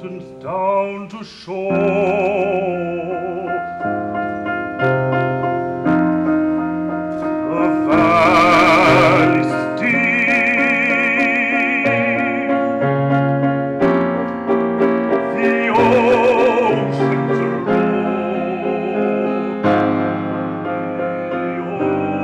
and down to shore. The valley's deep, the ocean's roar, the ocean's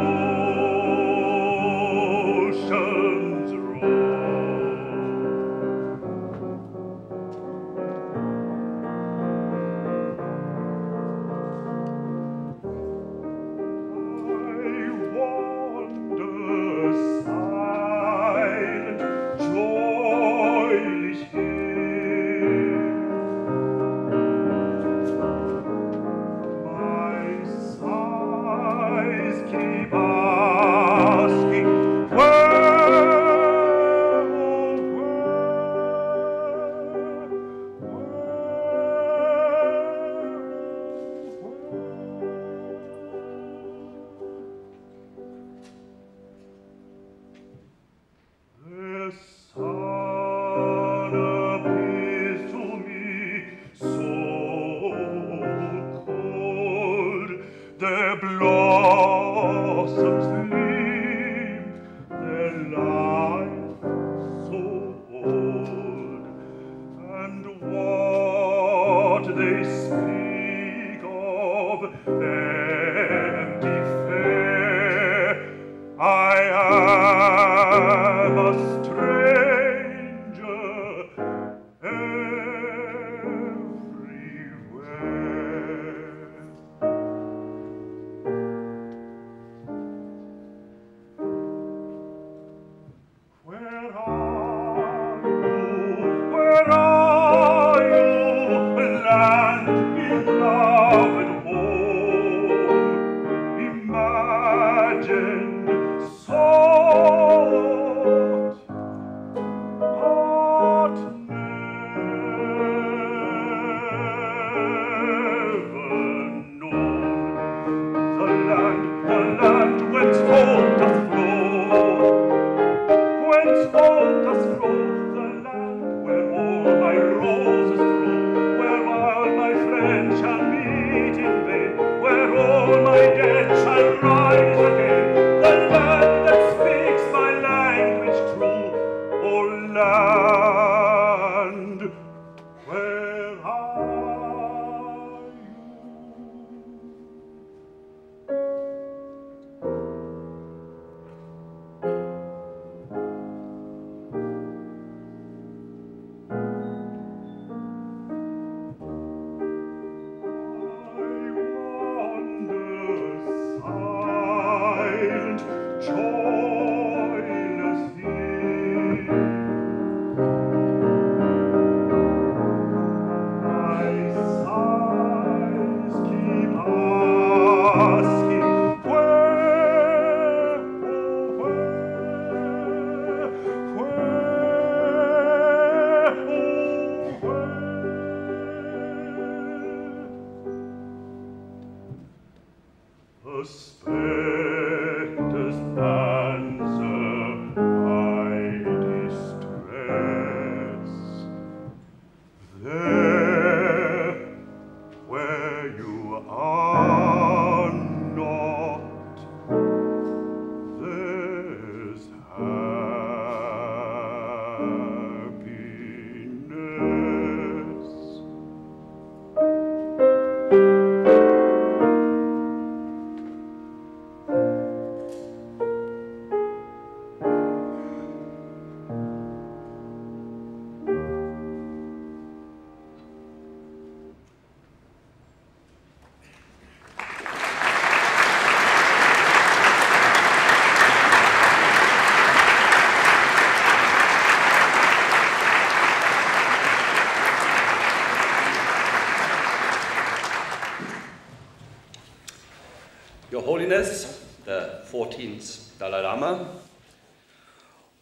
Your Holiness, the 14th Dalai Lama,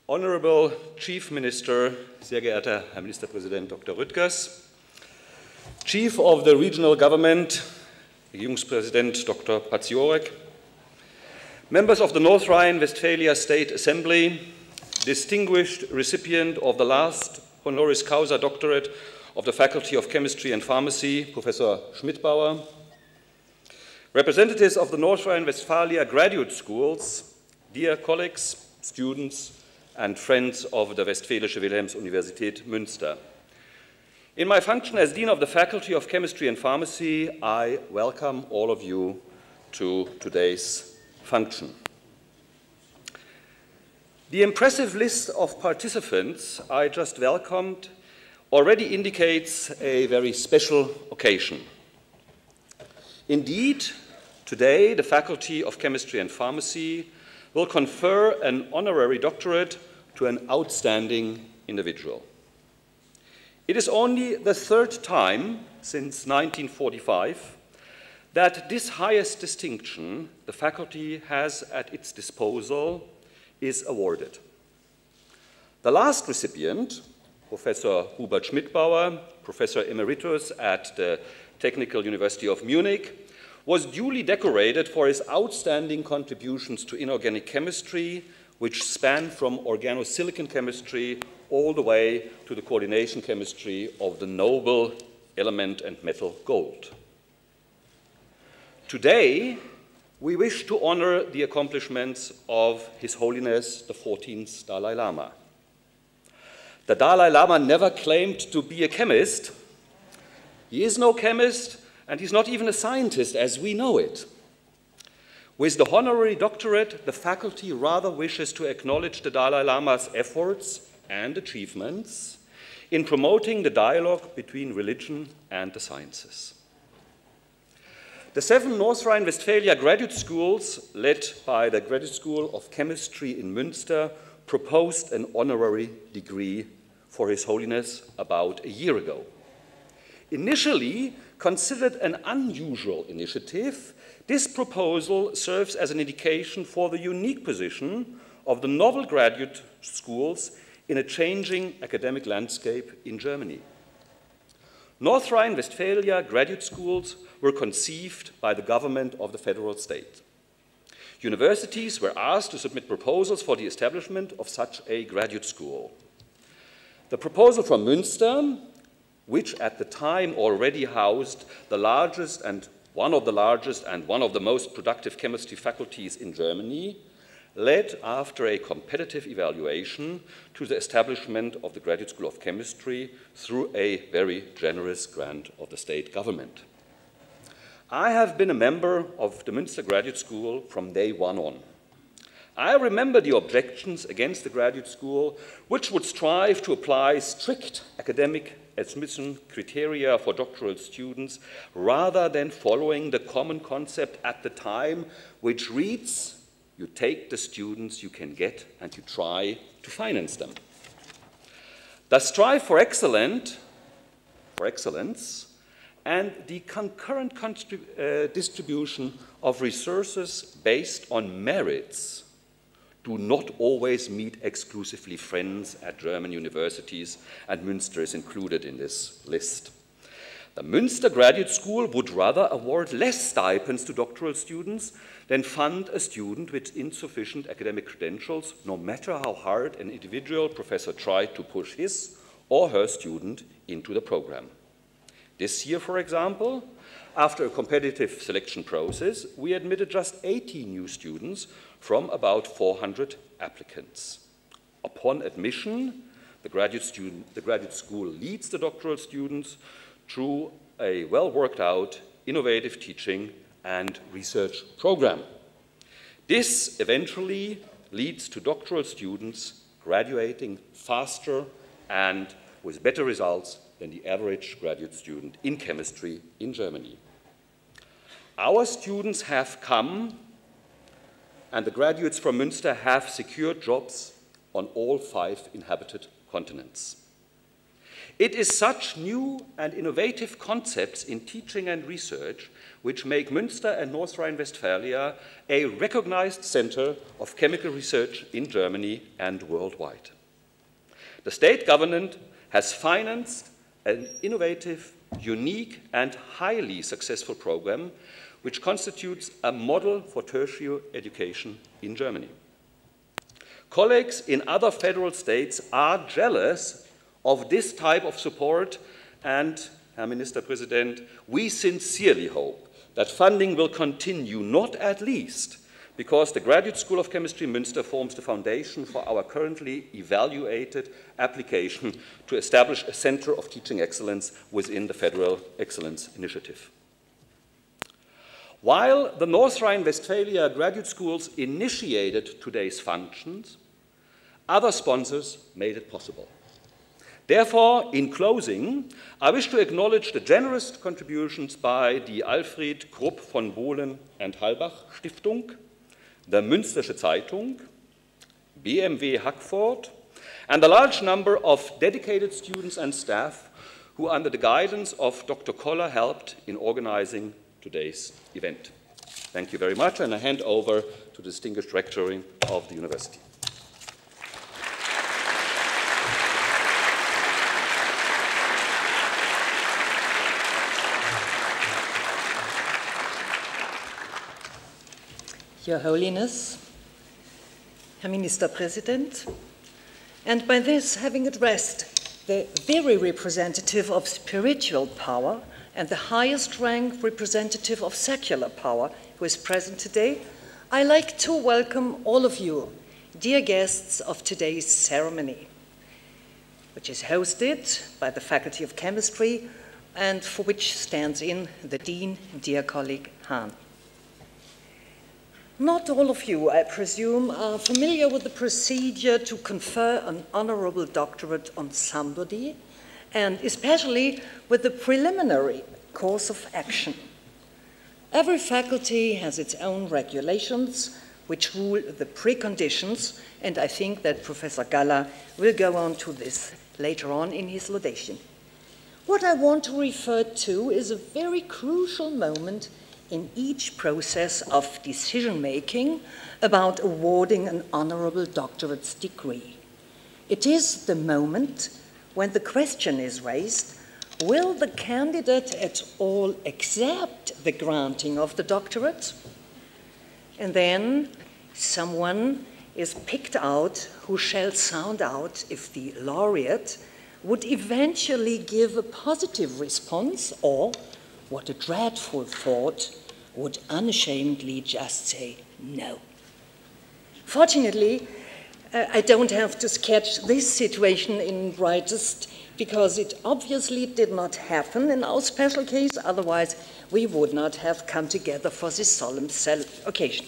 Honorable Chief Minister, sehr geehrter Herr Ministerpräsident Dr. Rüttgers, Chief of the Regional Government, Regierungspräsident Dr. Paciorek, members of the North Rhine-Westphalia State Assembly, distinguished recipient of the last honoris causa doctorate of the Faculty of Chemistry and Pharmacy, Professor Schmidbauer, representatives of the North Rhine-Westphalia graduate schools, dear colleagues, students, and friends of the Westfälische Wilhelms-Universität Münster. In my function as Dean of the Faculty of Chemistry and Pharmacy, I welcome all of you to today's function. The impressive list of participants I just welcomed already indicates a very special occasion. Indeed, today the Faculty of Chemistry and Pharmacy will confer an honorary doctorate to an outstanding individual. It is only the third time since 1945 that this highest distinction the faculty has at its disposal is awarded. The last recipient, Professor Hubert Schmidbauer, Professor Emeritus at the Technical University of Munich, was duly decorated for his outstanding contributions to inorganic chemistry, which span from organosilicon chemistry all the way to the coordination chemistry of the noble element and metal gold. Today, we wish to honor the accomplishments of His Holiness the 14th Dalai Lama. The Dalai Lama never claimed to be a chemist. He is no chemist, and he's not even a scientist as we know it. With the honorary doctorate, the faculty rather wishes to acknowledge the Dalai Lama's efforts and achievements in promoting the dialogue between religion and the sciences. The 7 North Rhine-Westphalia graduate schools, led by the Graduate School of Chemistry in Münster, proposed an honorary degree for His Holiness about a year ago. Initially considered an unusual initiative, this proposal serves as an indication for the unique position of the novel graduate schools in a changing academic landscape in Germany. North Rhine-Westphalia graduate schools were conceived by the government of the federal state. Universities were asked to submit proposals for the establishment of such a graduate school. The proposal from Münster, which at the time already housed the largest and one of the most productive chemistry faculties in Germany, led after a competitive evaluation to the establishment of the Graduate School of Chemistry through a very generous grant of the state government. I have been a member of the Münster Graduate School from day one on. I remember the objections against the graduate school, which would strive to apply strict academic admission criteria for doctoral students rather than following the common concept at the time, which reads, you take the students you can get and you try to finance them. The strive for excellence and the concurrent distribution of resources based on merits do not always meet exclusively friends at German universities, and Münster is included in this list. The Münster Graduate School would rather award less stipends to doctoral students than fund a student with insufficient academic credentials, no matter how hard an individual professor tried to push his or her student into the program. This year, for example, after a competitive selection process, we admitted just 80 new students from about 400 applicants. Upon admission, the graduate school leads the doctoral students through a well-worked-out, innovative teaching and research program. This eventually leads to doctoral students graduating faster and with better results than the average graduate student in chemistry in Germany. Our students have come, and the graduates from Münster have secured jobs on all 5 inhabited continents. It is such new and innovative concepts in teaching and research which make Münster and North Rhine-Westphalia a recognized center of chemical research in Germany and worldwide. The state government has financed an innovative, unique, and highly successful program which constitutes a model for tertiary education in Germany. Colleagues in other federal states are jealous of this type of support And, Herr Ministerpräsident, we sincerely hope that funding will continue, not at least because the Graduate School of Chemistry Münster forms the foundation for our currently evaluated application to establish a Center of Teaching Excellence within the Federal Excellence Initiative. While the North Rhine-Westphalia graduate schools initiated today's functions, other sponsors made it possible. Therefore, in closing, I wish to acknowledge the generous contributions by the Alfred Krupp von Bohlen and Halbach Stiftung, the Münstersche Zeitung, BMW Hackford, and a large number of dedicated students and staff who, under the guidance of Dr. Koller, helped in organizing today's event. Thank you very much, and I hand over to the distinguished rector of the university. Your Holiness, Herr Ministerpräsident, and by this having addressed the very representative of spiritual power and the highest rank representative of secular power who is present today, I like to welcome all of you, dear guests of today's ceremony, which is hosted by the Faculty of Chemistry and for which stands in the Dean, dear colleague Hahn. Not all of you, I presume, are familiar with the procedure to confer an honorable doctorate on somebody, and especially with the preliminary course of action. Every faculty has its own regulations which rule the preconditions, and I think that Professor Galla will go on to this later on in his laudation. What I want to refer to is a very crucial moment in each process of decision-making about awarding an honorable doctorate's degree. It is the moment when the question is raised, will the candidate at all accept the granting of the doctorate? And then someone is picked out who shall sound out if the laureate would eventually give a positive response, or, what a dreadful thought, would unashamedly just say no. Fortunately, I don't have to sketch this situation in brightest because it obviously did not happen in our special case, otherwise we would not have come together for this solemn occasion.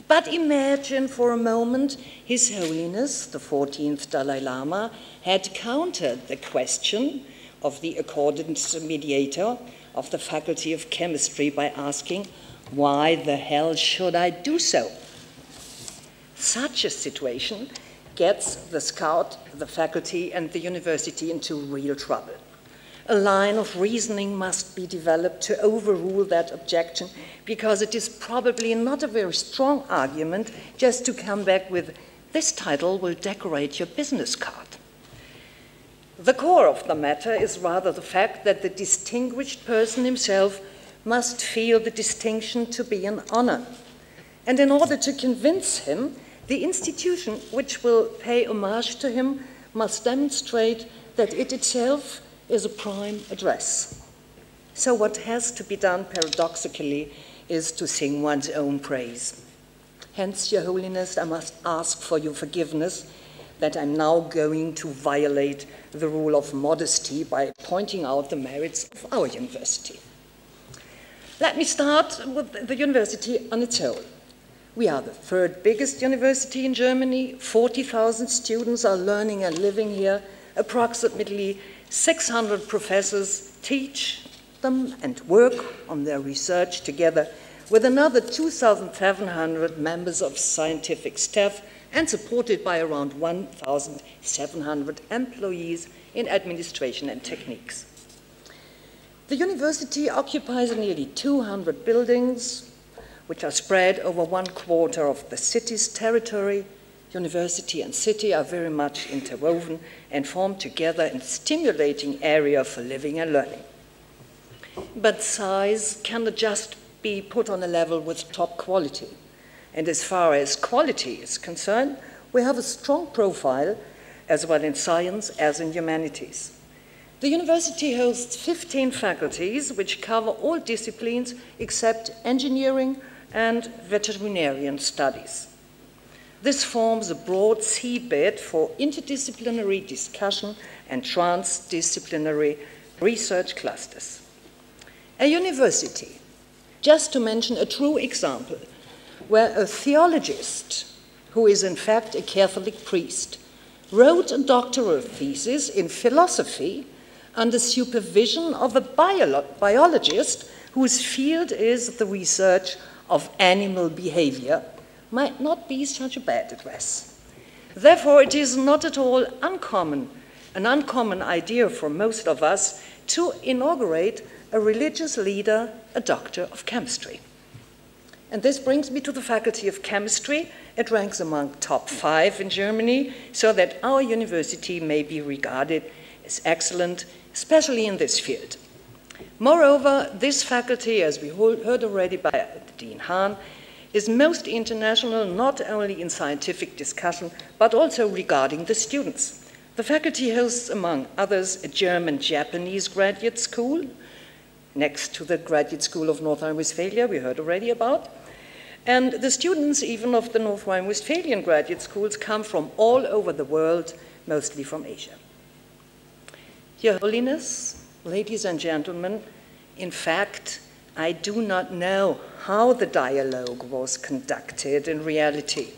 But imagine for a moment His Holiness, the 14th Dalai Lama, had countered the question of the accordance mediator of the Faculty of Chemistry by asking, why the hell should I do so? Such a situation gets the scout, the faculty, and the university into real trouble. A line of reasoning must be developed to overrule that objection, because it is probably not a very strong argument just to come back with, this title will decorate your business card. The core of the matter is rather the fact that the distinguished person himself must feel the distinction to be an honor. And in order to convince him, the institution which will pay homage to him must demonstrate that it itself is a prime address. So what has to be done paradoxically is to sing one's own praise. Hence, Your Holiness, I must ask for your forgiveness that I'm now going to violate the rule of modesty by pointing out the merits of our university. Let me start with the university on its own. We are the third biggest university in Germany. 40,000 students are learning and living here. Approximately 600 professors teach them and work on their research together with another 2,700 members of scientific staff and supported by around 1,700 employees in administration and techniques. The university occupies nearly 200 buildings, which are spread over 1/4 of the city's territory. University and city are very much interwoven and form together a stimulating area for living and learning. But size cannot just be put on a level with top quality. And as far as quality is concerned, we have a strong profile as well in science as in humanities. The university hosts 15 faculties which cover all disciplines except engineering and veterinarian studies. This forms a broad seedbed for interdisciplinary discussion and transdisciplinary research clusters. A university, just to mention a true example, where a theologist, who is in fact a Catholic priest, wrote a doctoral thesis in philosophy under supervision of a biologist whose field is the research of animal behavior, might not be such a bad address. Therefore, it is not at all an uncommon idea for most of us to inaugurate a religious leader, a doctor of chemistry. And this brings me to the Faculty of Chemistry. It ranks among top 5 in Germany, so that our university may be regarded as excellent, especially in this field. Moreover, this faculty, as we heard already by Dean Hahn, is most international not only in scientific discussion, but also regarding the students. The faculty hosts, among others, a German-Japanese graduate school, next to the Graduate School of North Rhine-Westphalia we heard already about. And the students, even of the North Rhine-Westphalian graduate schools, come from all over the world, mostly from Asia. Your Holiness, ladies and gentlemen, in fact, I do not know how the dialogue was conducted in reality.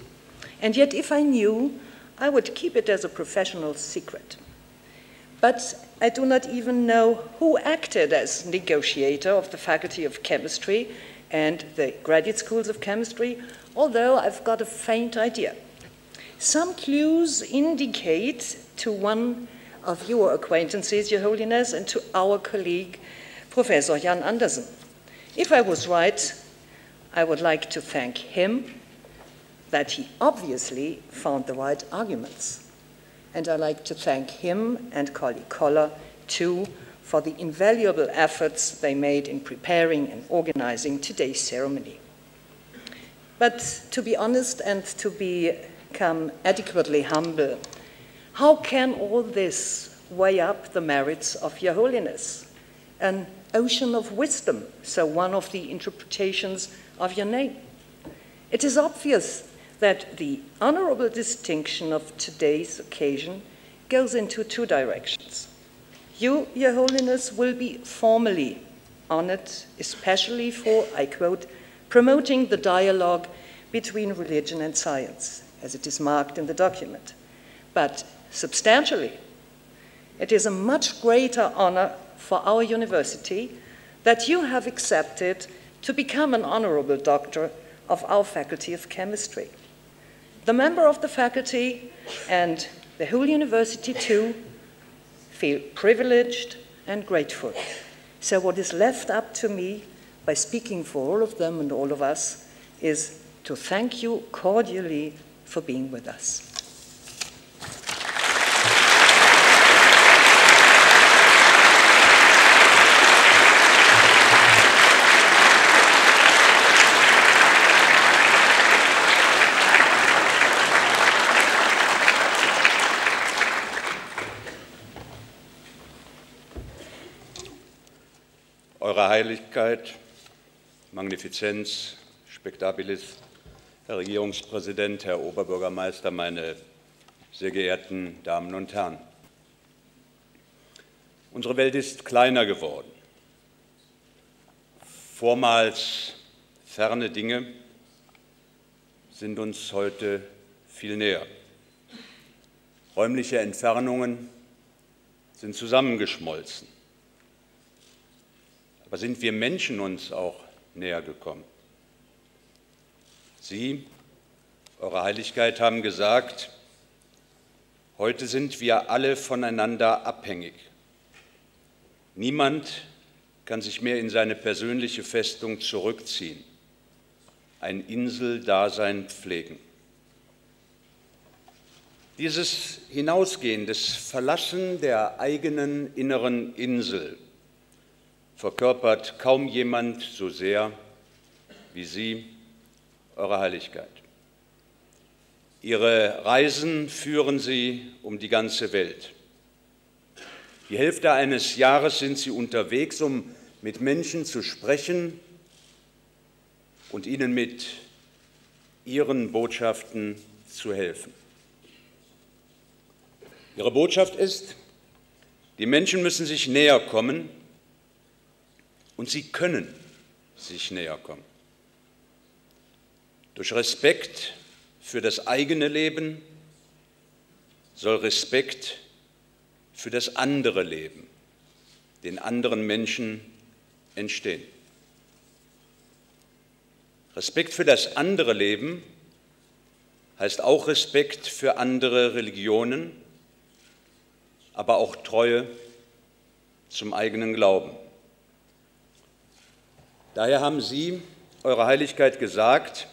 And yet, if I knew, I would keep it as a professional secret. But I do not even know who acted as negotiator of the Faculty of Chemistry and the graduate schools of chemistry, although I've got a faint idea. Some clues indicate to one of your acquaintances, Your Holiness, and to our colleague, Professor Jan Andersen. If I was right, I would like to thank him that he obviously found the right arguments. And I'd like to thank him and colleague Koller, too, for the invaluable efforts they made in preparing and organizing today's ceremony. But to be honest and to become adequately humble, how can all this weigh up the merits of Your Holiness? An ocean of wisdom, so one of the interpretations of your name. It is obvious that the honorable distinction of today's occasion goes into 2 directions. You, Your Holiness, will be formally honored, especially for, I quote, promoting the dialogue between religion and science, as it is marked in the document. But substantially, it is a much greater honor for our university that you have accepted to become an honorable doctor of our Faculty of Chemistry. The member of the faculty and the whole university, too, feel privileged and grateful. So what is left up to me, by speaking for all of them and all of us, is to thank you cordially for being with us. Eure Heiligkeit, Magnifizenz, Spektabilis, Herr Regierungspräsident, Herr Oberbürgermeister, meine sehr geehrten Damen und Herren. Unsere Welt ist kleiner geworden. Vormals ferne Dinge sind uns heute viel näher. Räumliche Entfernungen sind zusammengeschmolzen. Aber sind wir Menschen uns auch näher gekommen? Sie, Eure Heiligkeit, haben gesagt, heute sind wir alle voneinander abhängig. Niemand kann sich mehr in seine persönliche Festung zurückziehen, ein Inseldasein pflegen. Dieses Hinausgehen, das Verlassen der eigenen inneren Insel verkörpert kaum jemand so sehr wie Sie, Eure Heiligkeit. Ihre Reisen führen Sie um die ganze Welt. Die Hälfte eines Jahres sind Sie unterwegs, um mit Menschen zu sprechen und ihnen mit Ihren Botschaften zu helfen. Ihre Botschaft ist, die Menschen müssen sich näher kommen und sie können sich näher kommen. Durch Respekt für das eigene Leben soll Respekt für das andere Leben, den anderen Menschen entstehen. Respekt für das andere Leben heißt auch Respekt für andere Religionen, aber auch Treue zum eigenen Glauben. Daher haben Sie, Eure Heiligkeit, gesagt,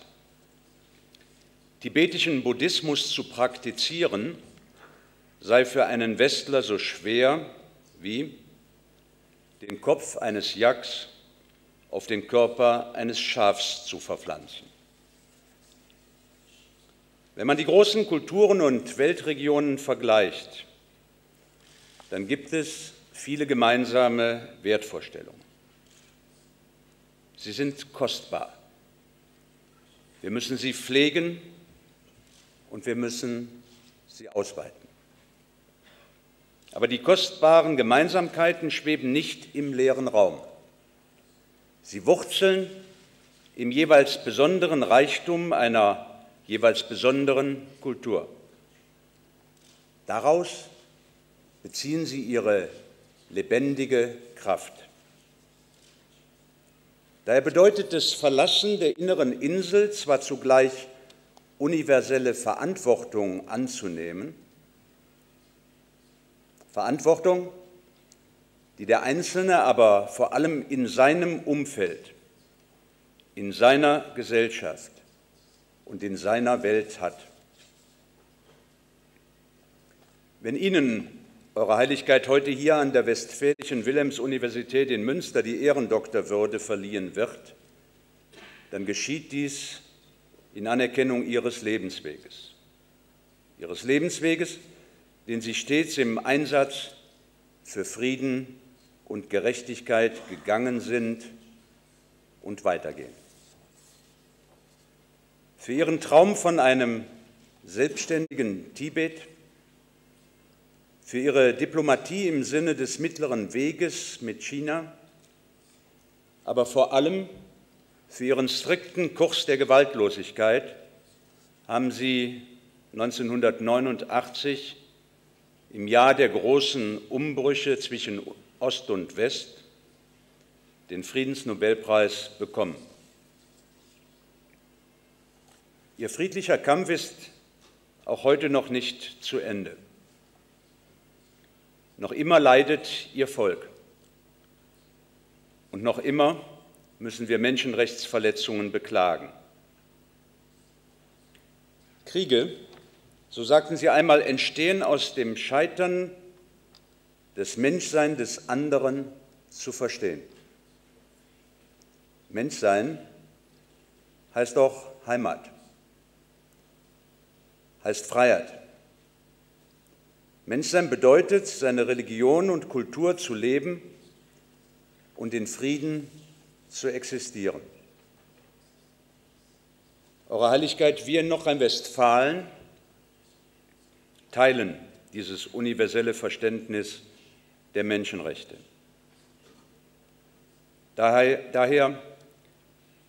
tibetischen Buddhismus zu praktizieren sei für einen Westler so schwer wie den Kopf eines Yaks auf den Körper eines Schafs zu verpflanzen. Wenn man die großen Kulturen und Weltregionen vergleicht, dann gibt es viele gemeinsame Wertvorstellungen. Sie sind kostbar. Wir müssen sie pflegen und wir müssen sie ausweiten. Aber die kostbaren Gemeinsamkeiten schweben nicht im leeren Raum. Sie wurzeln im jeweils besonderen Reichtum einer jeweils besonderen Kultur. Daraus beziehen sie ihre lebendige Kraft. Daher bedeutet das Verlassen der inneren Insel zwar zugleich universelle Verantwortung anzunehmen, Verantwortung, die der Einzelne aber vor allem in seinem Umfeld, in seiner Gesellschaft und in seiner Welt hat. Wenn Ihnen, Eure Heiligkeit, heute hier an der Westfälischen Wilhelms-Universität in Münster die Ehrendoktorwürde verliehen wird, dann geschieht dies in Anerkennung Ihres Lebensweges, den Sie stets im Einsatz für Frieden und Gerechtigkeit gegangen sind und weitergehen. Für Ihren Traum von einem selbstständigen Tibet, für Ihre Diplomatie im Sinne des mittleren Weges mit China, aber vor allem für Ihren strikten Kurs der Gewaltlosigkeit haben Sie 1989 im Jahr der großen Umbrüche zwischen Ost und West den Friedensnobelpreis bekommen. Ihr friedlicher Kampf ist auch heute noch nicht zu Ende. Noch immer leidet Ihr Volk und noch immer müssen wir Menschenrechtsverletzungen beklagen. Kriege, so sagten Sie einmal, entstehen aus dem Scheitern, das Menschsein des anderen zu verstehen. Menschsein heißt auch Heimat, heißt Freiheit. Menschsein bedeutet, seine Religion und Kultur zu leben und in Frieden zu existieren. Eure Heiligkeit, wir in Nordrhein-Westfalen teilen dieses universelle Verständnis der Menschenrechte. Daher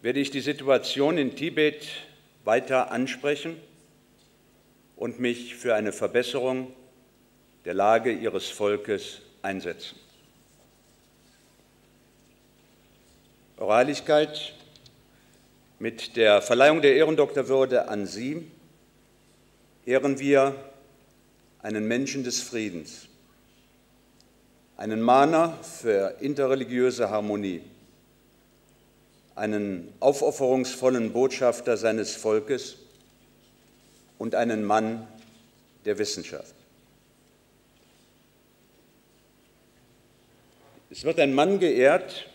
werde ich die Situation in Tibet weiter ansprechen und mich für eine Verbesserung der Lage Ihres Volkes einsetzen. Eure Heiligkeit, mit der Verleihung der Ehrendoktorwürde an Sie ehren wir einen Menschen des Friedens, einen Mahner für interreligiöse Harmonie, einen aufopferungsvollen Botschafter seines Volkes und einen Mann der Wissenschaft. Es wird ein Mann geehrt,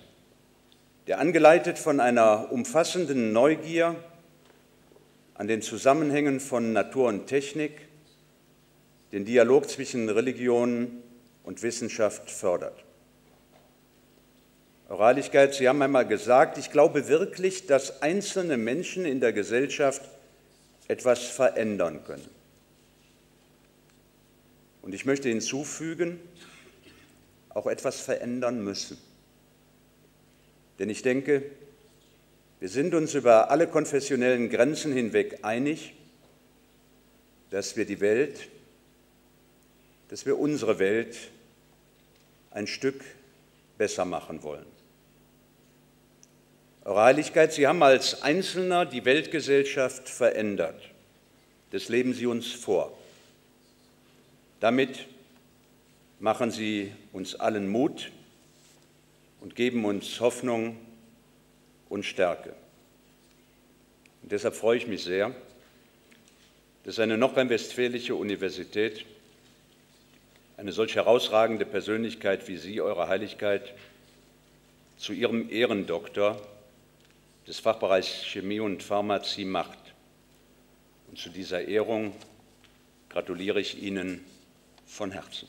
der angeleitet von einer umfassenden Neugier an den Zusammenhängen von Natur und Technik, den Dialog zwischen Religionen und Wissenschaft fördert. Eure Heiligkeit, Sie haben einmal gesagt, ich glaube wirklich, dass einzelne Menschen in der Gesellschaft etwas verändern können. Und ich möchte hinzufügen, auch etwas verändern müssen. Denn ich denke, wir sind uns über alle konfessionellen Grenzen hinweg einig, dass wir unsere Welt ein Stück besser machen wollen. Eure Heiligkeit, Sie haben als Einzelner die Weltgesellschaft verändert. Das leben Sie uns vor. Damit machen Sie uns allen Mut und geben uns Hoffnung und Stärke. Und deshalb freue ich mich sehr, dass eine nordrhein-westfälische Universität eine solch herausragende Persönlichkeit wie Sie, Eure Heiligkeit, zu ihrem Ehrendoktor des Fachbereichs Chemie und Pharmazie macht. Und zu dieser Ehrung gratuliere ich Ihnen von Herzen.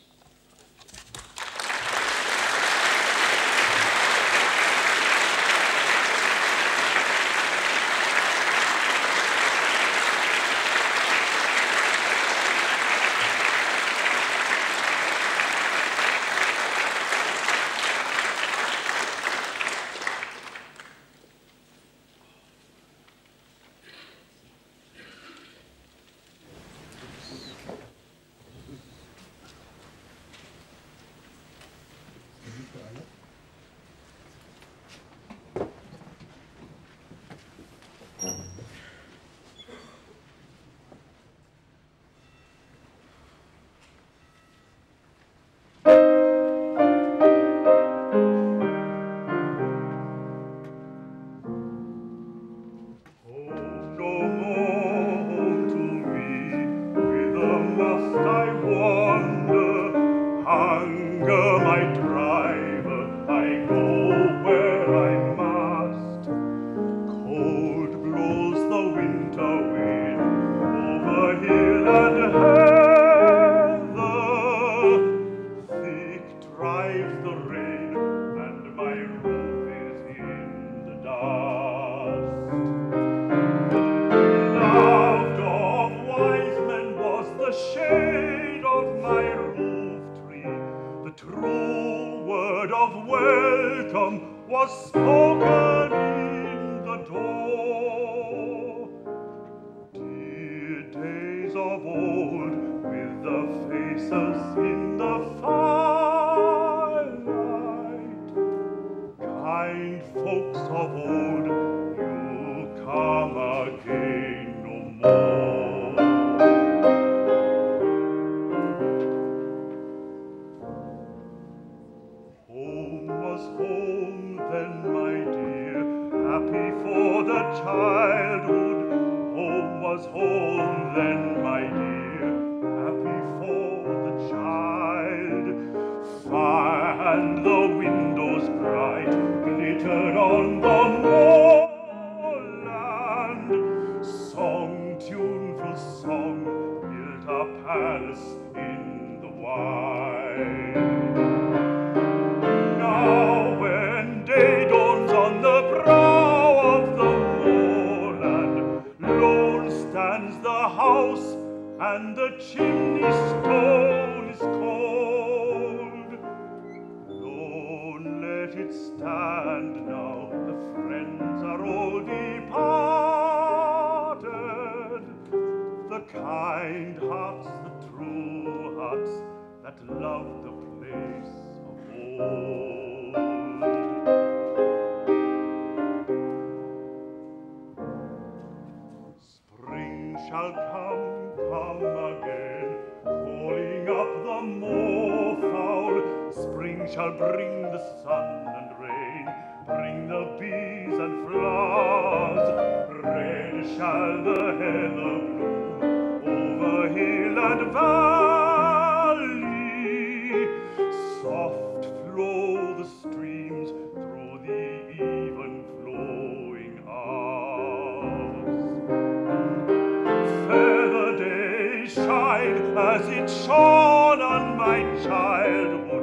As it shone on my childhood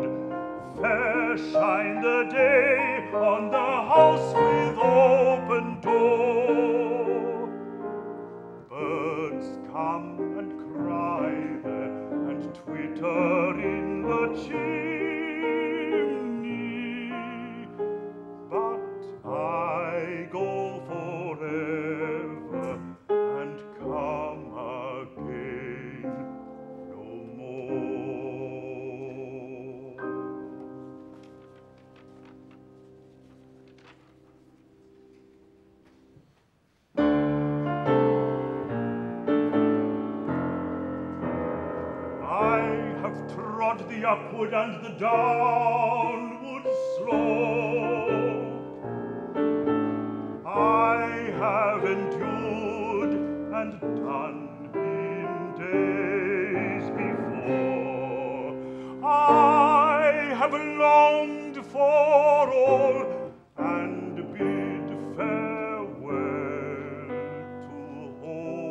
fair shine the day on the house with open door. Birds come and cry there and twitter in the chimney, but I go forever and come again no more. I have trod the upward and the downward slope. I have endured and done in days before. I have longed for all and bid farewell to hope.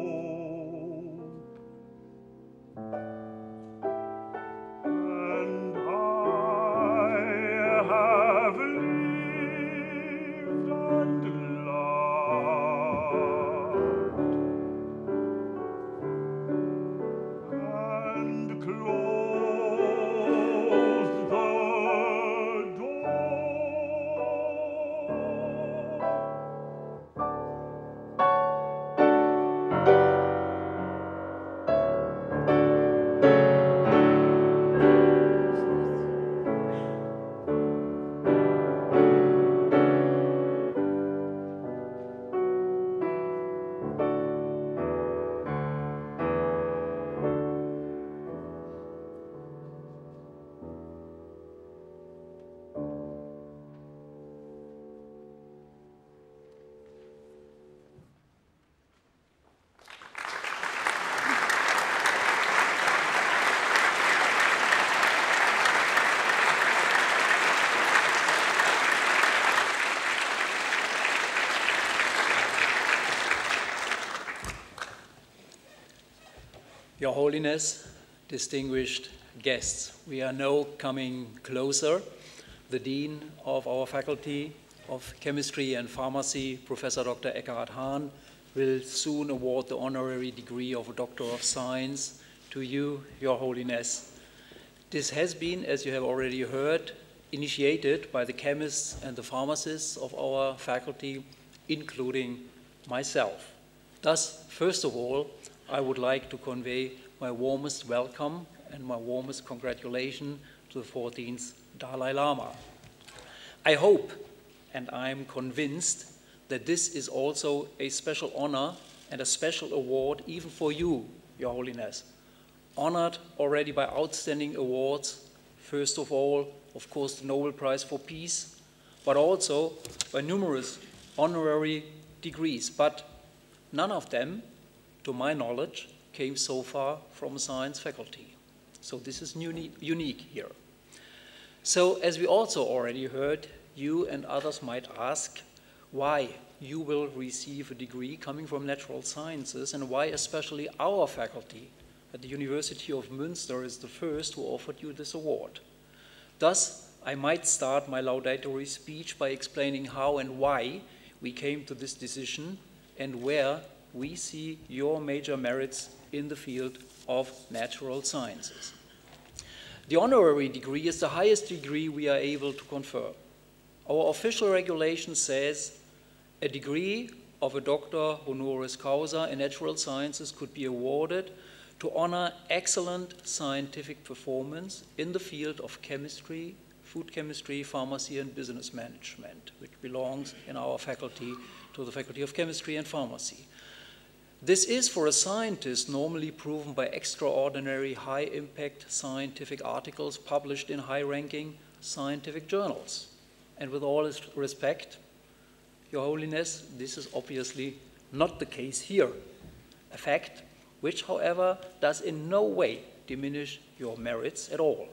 And I have lived and loved and closed the door. Your Holiness, distinguished guests, we are now coming closer. The Dean of our Faculty of Chemistry and Pharmacy, Professor Dr. Ekkehardt Hahn, will soon award the honorary degree of Doctor of Science to you, Your Holiness. This has been, as you have already heard, initiated by the chemists and the pharmacists of our faculty, including myself. Thus, first of all, I would like to convey my warmest welcome and my warmest congratulations to the 14th Dalai Lama. I hope and I'm convinced that this is also a special honor and a special award even for you, Your Holiness. Honored already by outstanding awards, first of all, of course, the Nobel Prize for Peace, but also by numerous honorary degrees, but none of them, to my knowledge, came so far from a science faculty. So this is unique here. So as we also already heard, you and others might ask why you will receive a degree coming from natural sciences and why especially our faculty at the University of Münster is the first who offered you this award. Thus, I might start my laudatory speech by explaining how and why we came to this decision and where we see your major merits in the field of natural sciences. The honorary degree is the highest degree we are able to confer. Our official regulation says a degree of a doctor honoris causa in natural sciences could be awarded to honor excellent scientific performance in the field of chemistry, food chemistry, pharmacy, and business management, which belongs in our faculty to the Faculty of Chemistry and Pharmacy. This is, for a scientist, normally proven by extraordinary high-impact scientific articles published in high-ranking scientific journals. And with all respect, Your Holiness, this is obviously not the case here. A fact which, however, does in no way diminish your merits at all.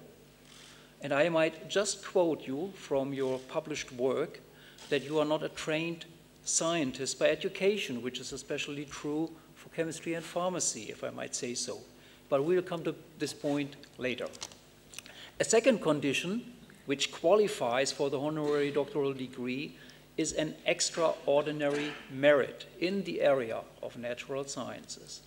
And I might just quote you from your published work that you are not a trained scientist by education, which is especially true for chemistry and pharmacy, if I might say so. But we'll come to this point later. A second condition which qualifies for the honorary doctoral degree, is an extraordinary merit in the area of natural sciences.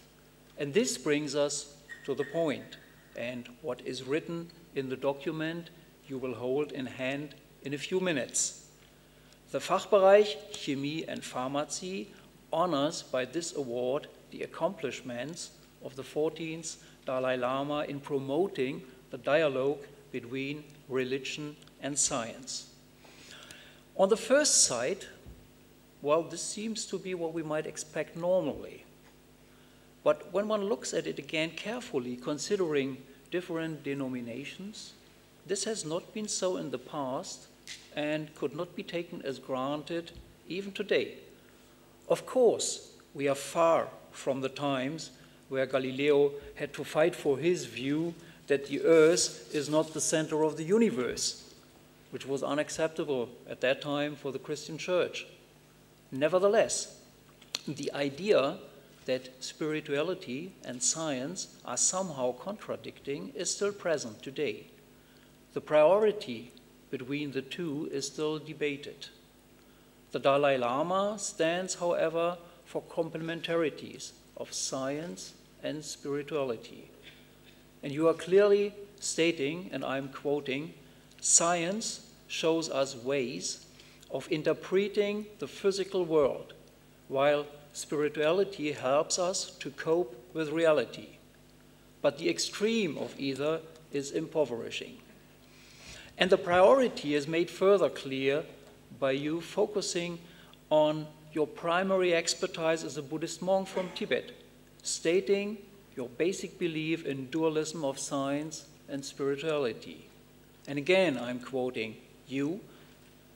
And this brings us to the point, and what is written in the document you will hold in hand in a few minutes. The Fachbereich Chemie and Pharmazie honors by this award the accomplishments of the 14th Dalai Lama in promoting the dialogue between religion and science. On the first sight, well, this seems to be what we might expect normally. But when one looks at it again carefully, considering different denominations, this has not been so in the past and could not be taken as granted even today. Of course, we are far from the times where Galileo had to fight for his view that the Earth is not the center of the universe, which was unacceptable at that time for the Christian Church. Nevertheless, the idea that spirituality and science are somehow contradicting is still present today. The priority between the two is still debated. The Dalai Lama stands, however, for complementarities of science and spirituality. And you are clearly stating, and I'm quoting, science shows us ways of interpreting the physical world, while spirituality helps us to cope with reality. But the extreme of either is impoverishing. And the priority is made further clear by you focusing on your primary expertise as a Buddhist monk from Tibet, stating your basic belief in dualism of science and spirituality. And again, I'm quoting you,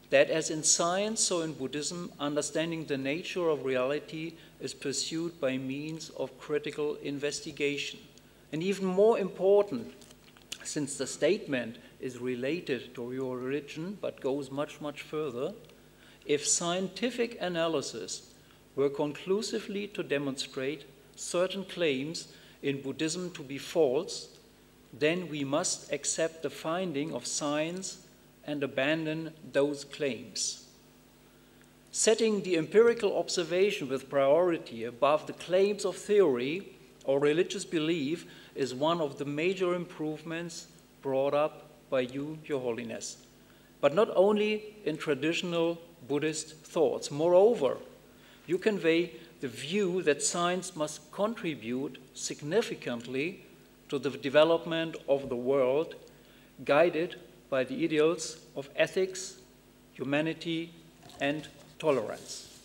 that as in science, so in Buddhism, understanding the nature of reality is pursued by means of critical investigation. And even more important, since the statement is related to your religion but goes much, much further, if scientific analysis were conclusively to demonstrate certain claims in Buddhism to be false, then we must accept the finding of science and abandon those claims. Setting the empirical observation with priority above the claims of theory or religious belief is one of the major improvements brought up by you, Your Holiness, but not only in traditional Buddhist thoughts. Moreover, you convey the view that science must contribute significantly to the development of the world, guided by the ideals of ethics, humanity, and tolerance.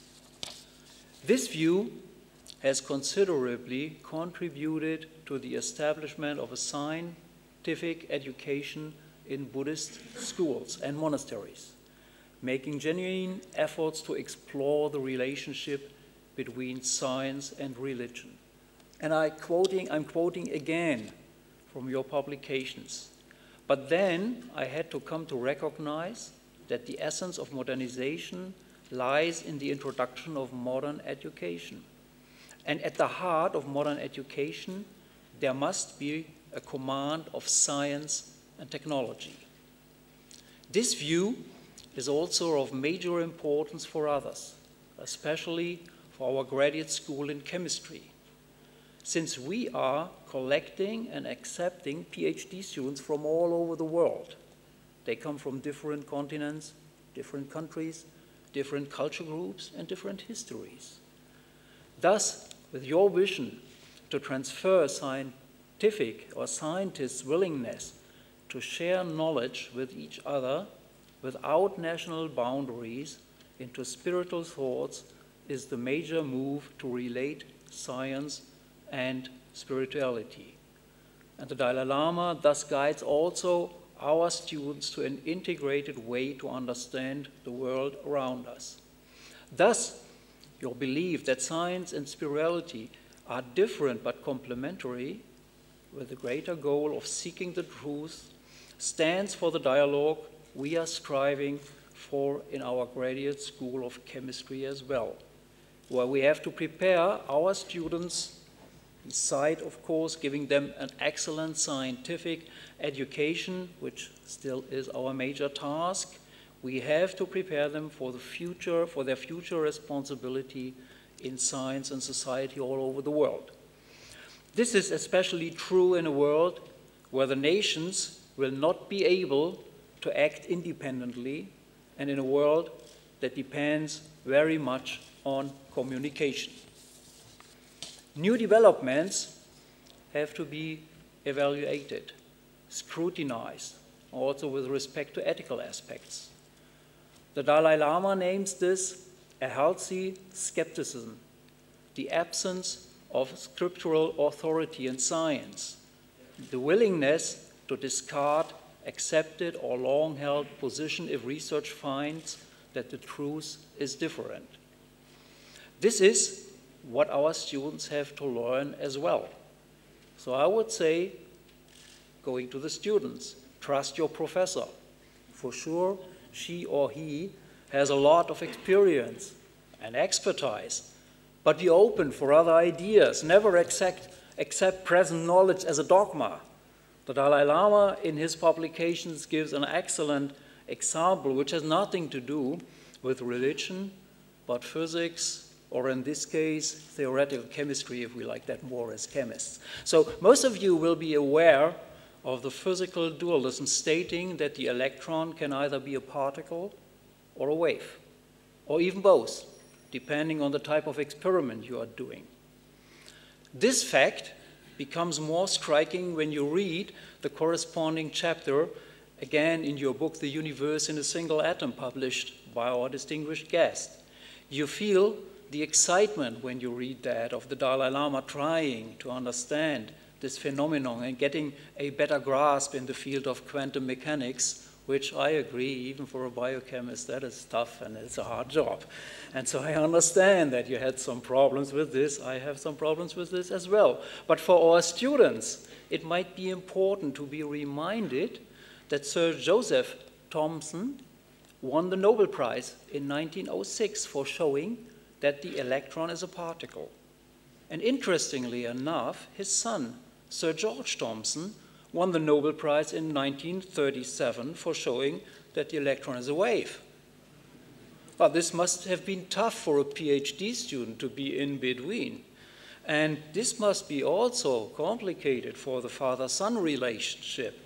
This view has considerably contributed to the establishment of a scientific education in Buddhist schools and monasteries, making genuine efforts to explore the relationship between science and religion. And I'm quoting again from your publications. But then I had to come to recognize that the essence of modernization lies in the introduction of modern education. And at the heart of modern education, there must be a command of science and technology. This view is also of major importance for others, especially for our graduate school in chemistry, since we are collecting and accepting PhD students from all over the world. They come from different continents, different countries, different culture groups, and different histories. Thus, with your vision to transfer scientific or scientists' willingness to share knowledge with each other without national boundaries into spiritual thoughts is the major move to relate science and spirituality. And the Dalai Lama thus guides also our students to an integrated way to understand the world around us. Thus, your belief that science and spirituality are different but complementary, with the greater goal of seeking the truth, stands for the dialogue we are striving for in our graduate school of chemistry as well, where we have to prepare our students Beside, of course, giving them an excellent scientific education, which still is our major task, we have to prepare them for the future, for their future responsibility in science and society all over the world. This is especially true in a world where the nations will not be able to act independently, and in a world that depends very much on communication. New developments have to be evaluated, scrutinized, also with respect to ethical aspects. The Dalai Lama names this a healthy skepticism, the absence of scriptural authority in science, the willingness to discard accepted or long-held position if research finds that the truth is different. This is what our students have to learn as well. So I would say, going to the students, trust your professor. For sure, she or he has a lot of experience and expertise, but be open for other ideas. Never accept present knowledge as a dogma. The Dalai Lama, in his publications, gives an excellent example which has nothing to do with religion, but physics, or in this case, theoretical chemistry, if we like that more as chemists. So most of you will be aware of the physical dualism stating that the electron can either be a particle or a wave, or even both, depending on the type of experiment you are doing. This fact becomes more striking when you read the corresponding chapter, again in your book, The Universe in a Single Atom, published by our distinguished guest. You feel the excitement when you read that of the Dalai Lama trying to understand this phenomenon and getting a better grasp in the field of quantum mechanics, which I agree, even for a biochemist, that is tough and it's a hard job. And so I understand that you had some problems with this. I have some problems with this as well. But for our students, it might be important to be reminded that Sir Joseph Thomson won the Nobel Prize in 1906 for showing that the electron is a particle. And interestingly enough, his son, Sir George Thomson, won the Nobel Prize in 1937 for showing that the electron is a wave. Well, this must have been tough for a PhD student to be in between. And this must be also complicated for the father-son relationship.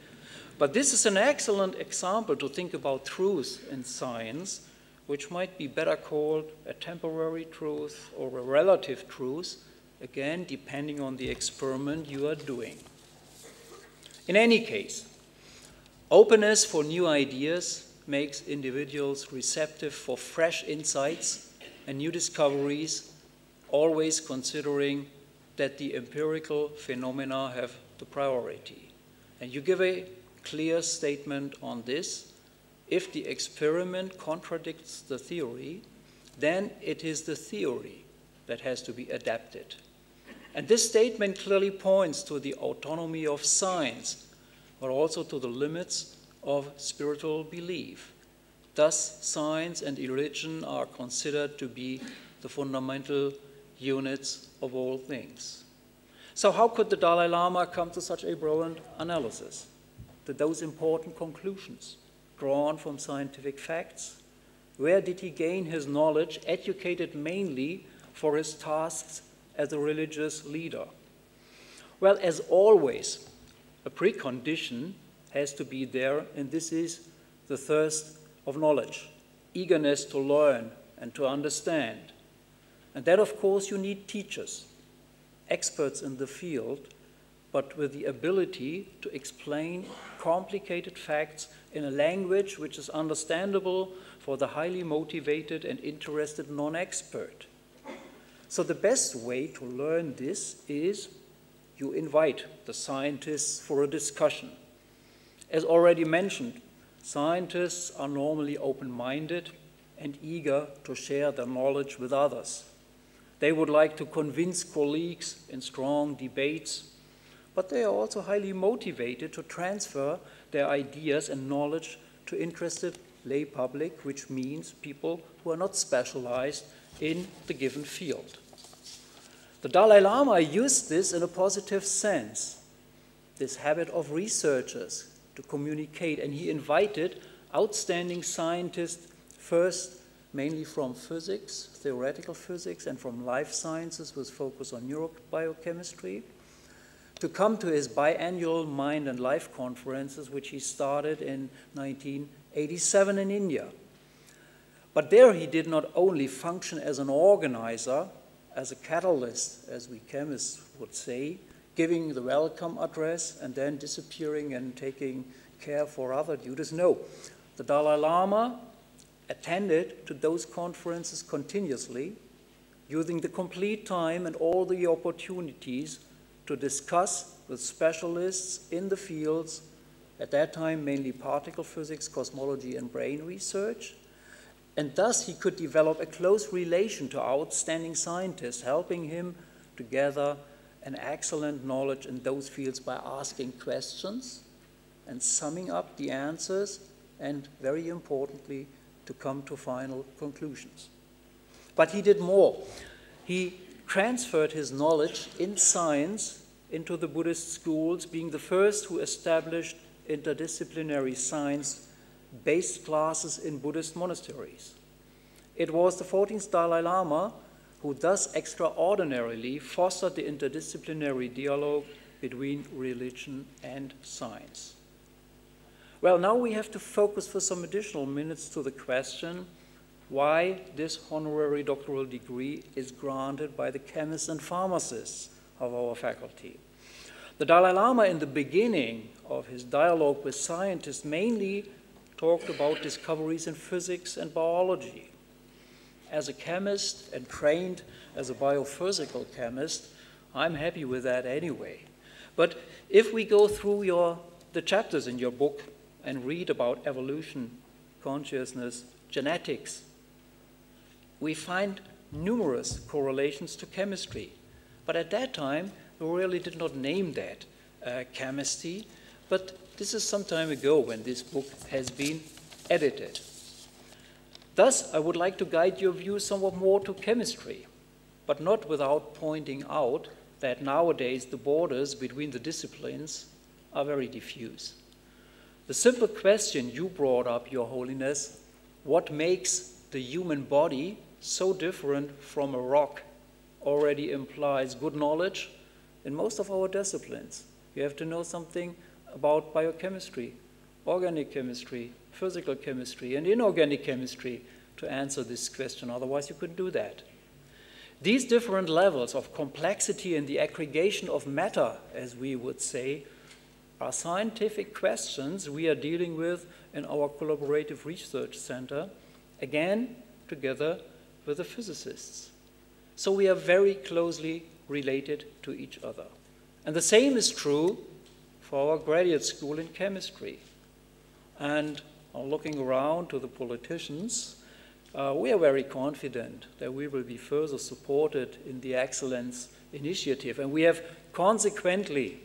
But this is an excellent example to think about truth in science, which might be better called a temporary truth or a relative truth, again, depending on the experiment you are doing. In any case, openness for new ideas makes individuals receptive for fresh insights and new discoveries, always considering that the empirical phenomena have the priority. And you give a clear statement on this. If the experiment contradicts the theory, then it is the theory that has to be adapted. And this statement clearly points to the autonomy of science, but also to the limits of spiritual belief. Thus, science and religion are considered to be the fundamental units of all things. So how could the Dalai Lama come to such a brilliant analysis, to those important conclusions drawn from scientific facts? Where did he gain his knowledge, educated mainly for his tasks as a religious leader? Well, as always, a precondition has to be there, and this is the thirst of knowledge, eagerness to learn and to understand. And that, of course, you need teachers, experts in the field, but with the ability to explain complicated facts in a language which is understandable for the highly motivated and interested non-expert. So the best way to learn this is you invite the scientists for a discussion. As already mentioned, scientists are normally open-minded and eager to share their knowledge with others. They would like to convince colleagues in strong debates, but they are also highly motivated to transfer their ideas and knowledge to interested lay public, which means people who are not specialized in the given field. The Dalai Lama used this in a positive sense, this habit of researchers to communicate, and he invited outstanding scientists, first mainly from physics, theoretical physics, and from life sciences with focus on neurobiochemistry, to come to his biannual Mind and Life conferences, which he started in 1987 in India. But there he did not only function as an organizer, as a catalyst, as we chemists would say, giving the welcome address and then disappearing and taking care for other duties. No, the Dalai Lama attended to those conferences continuously, using the complete time and all the opportunities to discuss with specialists in the fields, at that time mainly particle physics, cosmology, and brain research. And thus he could develop a close relation to outstanding scientists, helping him to gather an excellent knowledge in those fields by asking questions and summing up the answers, and very importantly, to come to final conclusions. But he did more. He transferred his knowledge in science into the Buddhist schools, being the first who established interdisciplinary science-based classes in Buddhist monasteries. It was the 14th Dalai Lama who thus extraordinarily fostered the interdisciplinary dialogue between religion and science. Well, now we have to focus for some additional minutes to the question why this honorary doctoral degree is granted by the chemists and pharmacists of our faculty. The Dalai Lama, in the beginning of his dialogue with scientists, mainly talked about discoveries in physics and biology. As a chemist and trained as a biophysical chemist, I'm happy with that anyway. But if we go through the chapters in your book and read about evolution, consciousness, genetics, we find numerous correlations to chemistry. But at that time, we really did not name that chemistry, but this is some time ago when this book has been edited. Thus, I would like to guide your view somewhat more to chemistry, but not without pointing out that nowadays the borders between the disciplines are very diffuse. The simple question you brought up, Your Holiness, what makes the human body so different from a rock, already implies good knowledge in most of our disciplines. You have to know something about biochemistry, organic chemistry, physical chemistry, and inorganic chemistry to answer this question. Otherwise, you couldn't do that. These different levels of complexity in the aggregation of matter, as we would say, are scientific questions we are dealing with in our collaborative research center, again, together with the physicists. So we are very closely related to each other. And the same is true for our graduate school in chemistry. And looking around to the politicians, we are very confident that we will be further supported in the Excellence Initiative. And we have consequently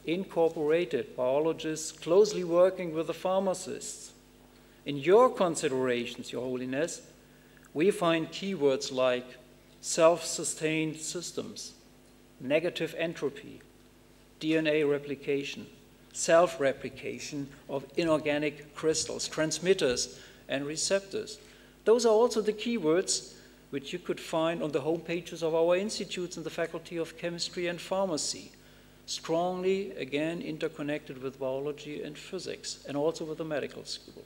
incorporated biologists closely working with the pharmacists. In your considerations, Your Holiness, we find keywords like self-sustained systems, negative entropy, DNA replication, self-replication of inorganic crystals, transmitters and receptors. Those are also the keywords which you could find on the homepages of our institutes in the Faculty of Chemistry and Pharmacy, strongly, again, interconnected with biology and physics, and also with the medical school.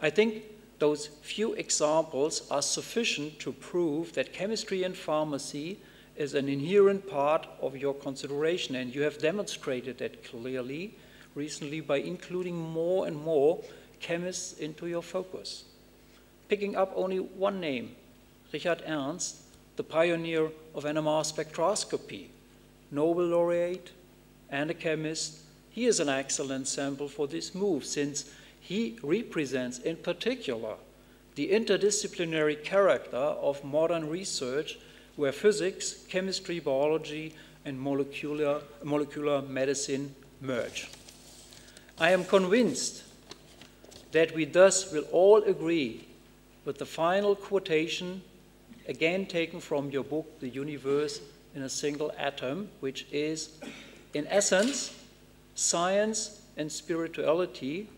I think those few examples are sufficient to prove that chemistry and pharmacy is an inherent part of your consideration, and you have demonstrated that clearly recently by including more and more chemists into your focus. Picking up only one name, Richard Ernst, the pioneer of NMR spectroscopy, Nobel laureate and a chemist. He is an excellent sample for this move, since he represents in particular the interdisciplinary character of modern research where physics, chemistry, biology, and molecular medicine merge. I am convinced that we thus will all agree with the final quotation again taken from your book, The Universe in a Single Atom, which is, in essence, science and spirituality,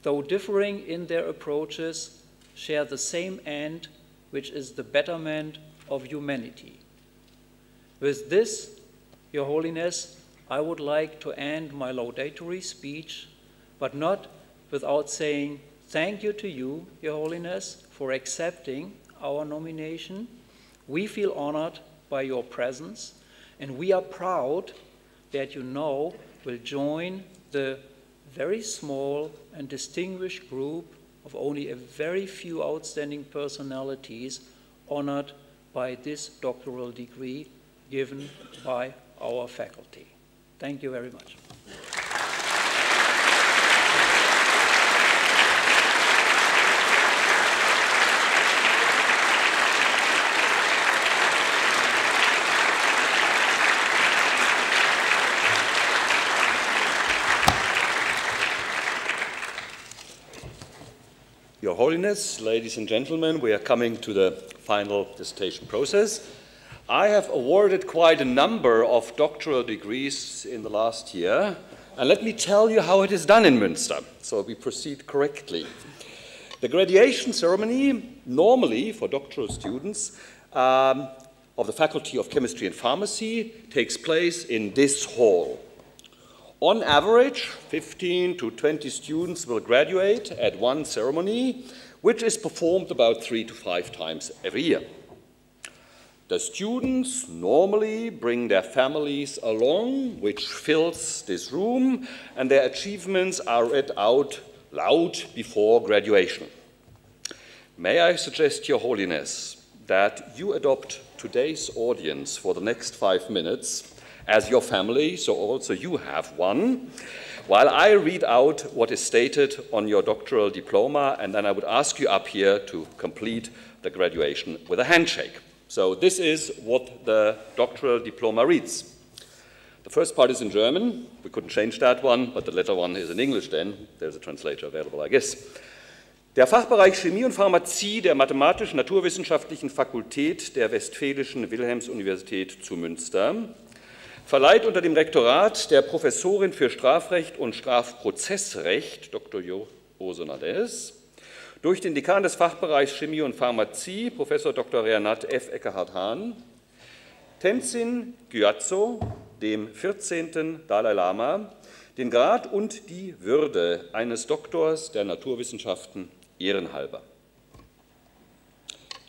though differing in their approaches, share the same end, which is the betterment of humanity. With this, Your Holiness, I would like to end my laudatory speech, but not without saying thank you to you, Your Holiness, for accepting our nomination. We feel honored by your presence, and we are proud that you now will join the very small and distinguished group of only a very few outstanding personalities honored by this doctoral degree given by our faculty. Thank you very much. Your Holiness, ladies and gentlemen, we are coming to the final dissertation process. I have awarded quite a number of doctoral degrees in the last year, and let me tell you how it is done in Münster, so we proceed correctly. The graduation ceremony, normally for doctoral students of the Faculty of Chemistry and Pharmacy, takes place in this hall. On average, 15 to 20 students will graduate at one ceremony, which is performed about 3 to 5 times every year. The students normally bring their families along, which fills this room, and their achievements are read out loud before graduation. May I suggest, Your Holiness, that you adopt today's audience for the next 5 minutes as your family, so also you have one, while I read out what is stated on your doctoral diploma, and then I would ask you up here to complete the graduation with a handshake. So this is what the doctoral diploma reads. The first part is in German. We couldn't change that one, but the latter one is in English then. There's a translator available, I guess. Der Fachbereich Chemie und Pharmazie der Mathematisch-Naturwissenschaftlichen Fakultät der Westfälischen Wilhelms-Universität zu Münster verleiht unter dem Rektorat der Professorin für Strafrecht und Strafprozessrecht, Dr. Jose Nades, durch den Dekan des Fachbereichs Chemie und Pharmazie, Professor Dr. F. Ekkehardt Hahn, Tenzin Gyatso, dem 14. Dalai Lama, den Grad und die Würde eines Doktors der Naturwissenschaften ehrenhalber.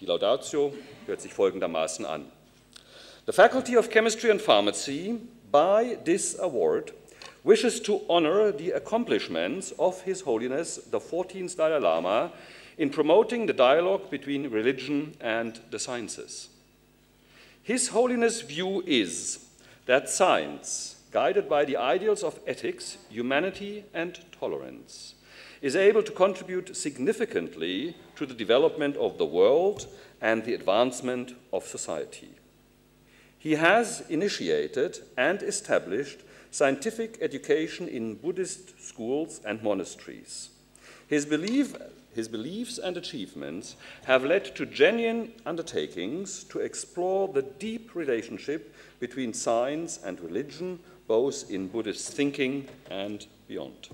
Die Laudatio hört sich folgendermaßen an. The Faculty of Chemistry and Pharmacy, by this award, wishes to honor the accomplishments of His Holiness the 14th Dalai Lama in promoting the dialogue between religion and the sciences. His Holiness' view is that science, guided by the ideals of ethics, humanity, and tolerance, is able to contribute significantly to the development of the world and the advancement of society. He has initiated and established scientific education in Buddhist schools and monasteries. His beliefs and achievements have led to genuine undertakings to explore the deep relationship between science and religion, both in Buddhist thinking and beyond.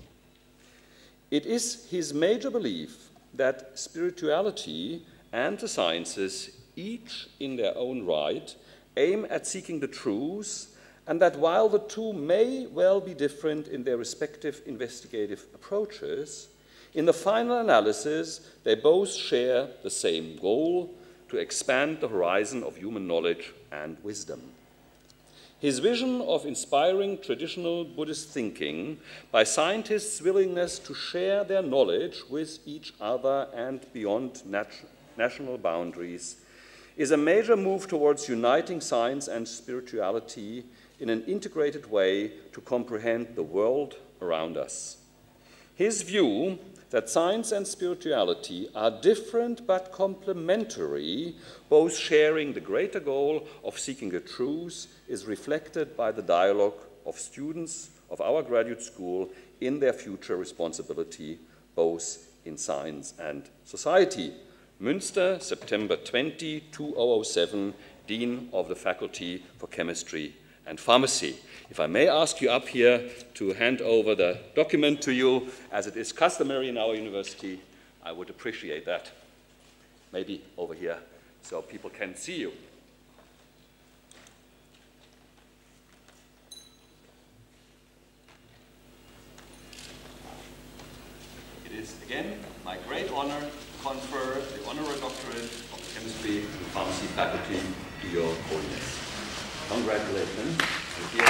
It is his major belief that spirituality and the sciences, each in their own right, aim at seeking the truth, and that while the two may well be different in their respective investigative approaches, in the final analysis, they both share the same goal: to expand the horizon of human knowledge and wisdom. His vision of inspiring traditional Buddhist thinking by scientists' willingness to share their knowledge with each other and beyond national boundaries is a major move towards uniting science and spirituality in an integrated way to comprehend the world around us. His view that science and spirituality are different but complementary, both sharing the greater goal of seeking the truth, is reflected by the dialogue of students of our graduate school in their future responsibility, both in science and society. Münster, September 20, 2007, Dean of the Faculty for Chemistry and Pharmacy. If I may ask you up here to hand over the document to you, as it is customary in our university, I would appreciate that. Maybe over here, so people can see you. It is, again, my great honor to confer the honorary doctorate of the Chemistry and Pharmacy faculty to your holiness. Congratulations. Thank you.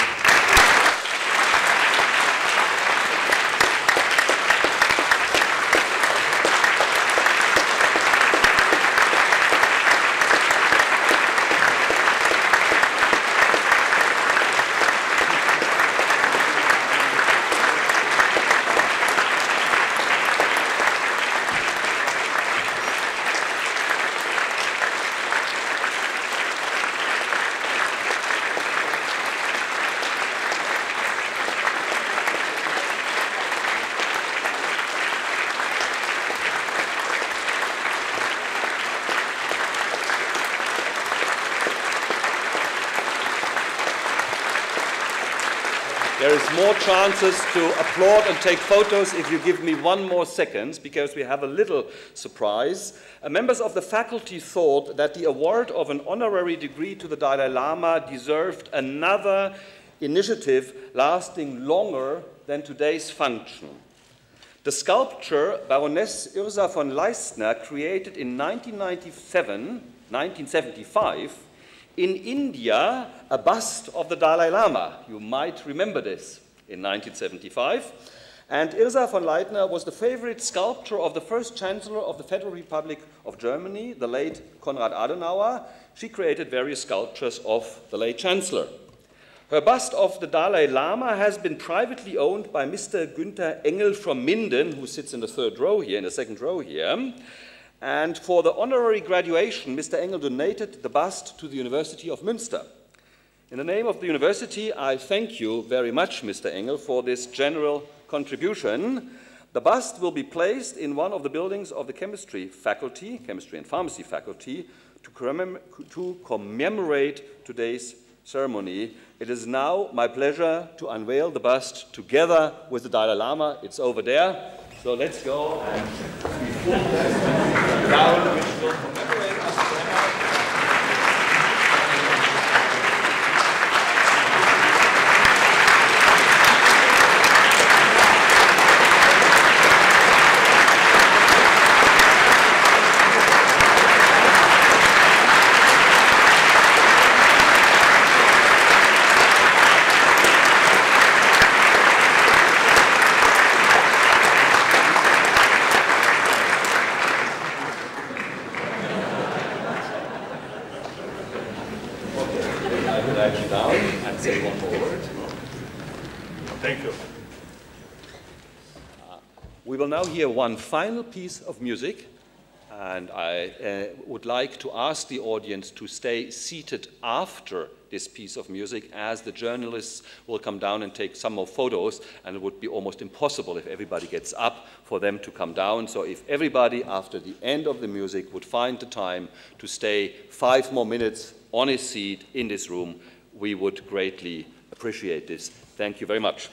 There is more chances to applaud and take photos if you give me 1 more second, because we have a little surprise. Members of the faculty thought that the award of an honorary degree to the Dalai Lama deserved another initiative lasting longer than today's function. The sculpture Baroness Yrsa von Leistner created in 1975 in India, a bust of the Dalai Lama. You might remember this in 1975. And Yrsa von Leistner was the favorite sculptor of the first Chancellor of the Federal Republic of Germany, the late Konrad Adenauer. She created various sculptures of the late Chancellor. Her bust of the Dalai Lama has been privately owned by Mr. Günther Engel from Minden, who sits in the third row here, in the second row here. And for the honorary graduation, Mr. Engel donated the bust to the University of Münster. In the name of the university, I thank you very much, Mr. Engel, for this general contribution. The bust will be placed in one of the buildings of the chemistry faculty, chemistry and pharmacy faculty, to commemorate today's ceremony. It is now my pleasure to unveil the bust together with the Dalai Lama. It's over there. So let's go and down, which will commemorate us forever. We will now hear one final piece of music, and I would like to ask the audience to stay seated after this piece of music, as the journalists will come down and take some more photos, and it would be almost impossible if everybody gets up for them to come down. So if everybody, after the end of the music, would find the time to stay 5 more minutes on his seat in this room, we would greatly appreciate this. Thank you very much.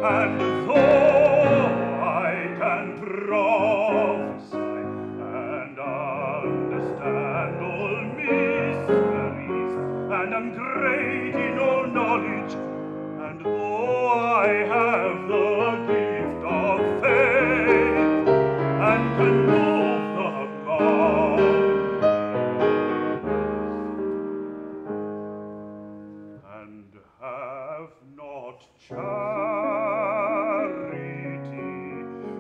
and though I can prophesy and understand all mysteries, and am great in all knowledge, and though I have the gift of faith, and can move the mountains, and have not charity,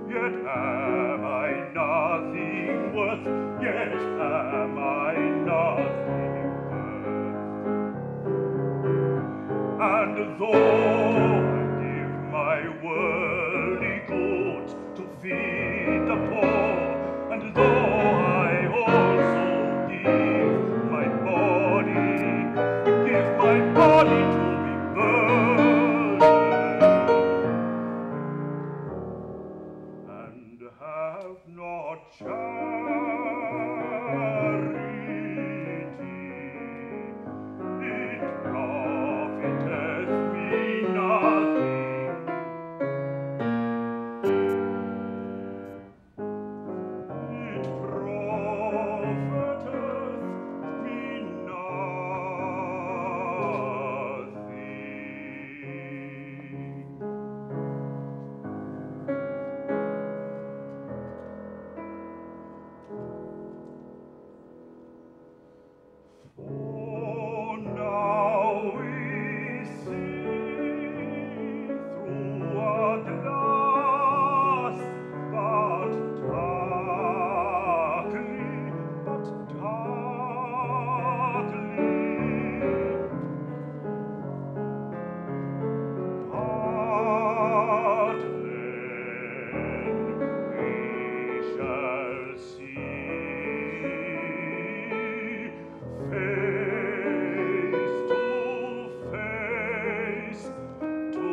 yet am I nothing worth, yet am I nothing worth. And though I give my worldly goods to feed the poor, and though I also give my body to be burned, and have not charity, it profiteth me nothing. It profiteth me Oh, now we see through a glass, but darkly, but darkly. But then we shall see face to face to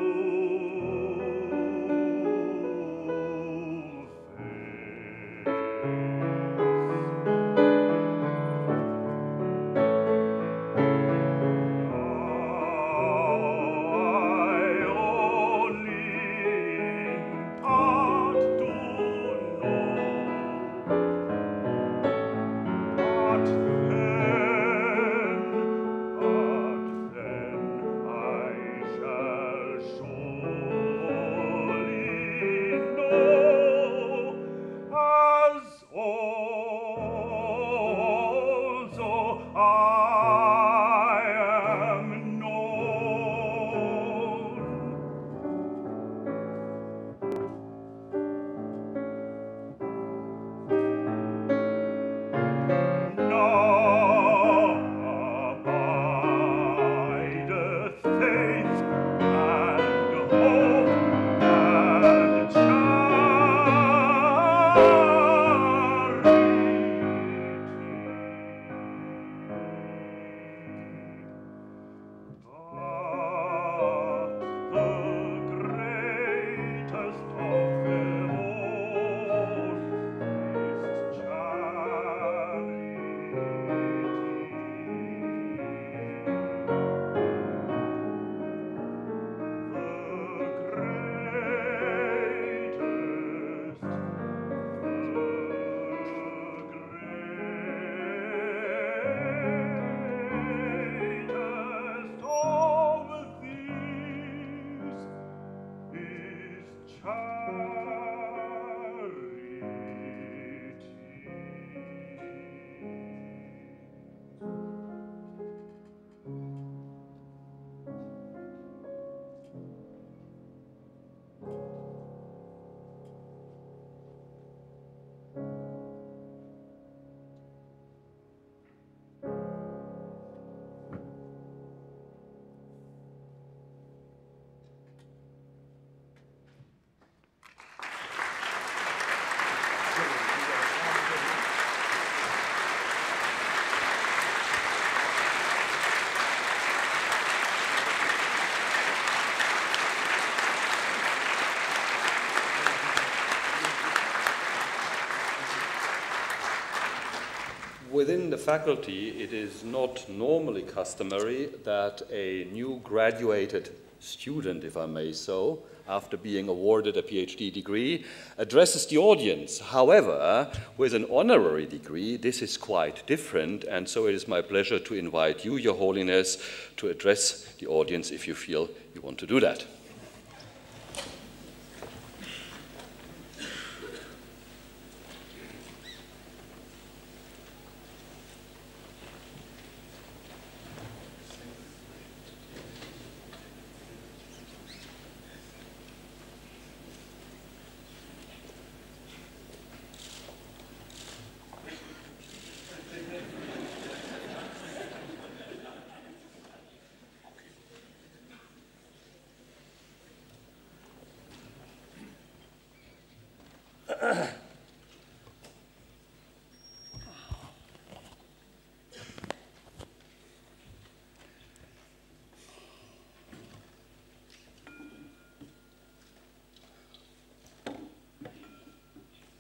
Within the faculty, it is not normally customary that a new graduated student, if I may so, after being awarded a PhD degree, addresses the audience. However, with an honorary degree, this is quite different, and so it is my pleasure to invite you, Your Holiness, to address the audience if you feel you want to do that.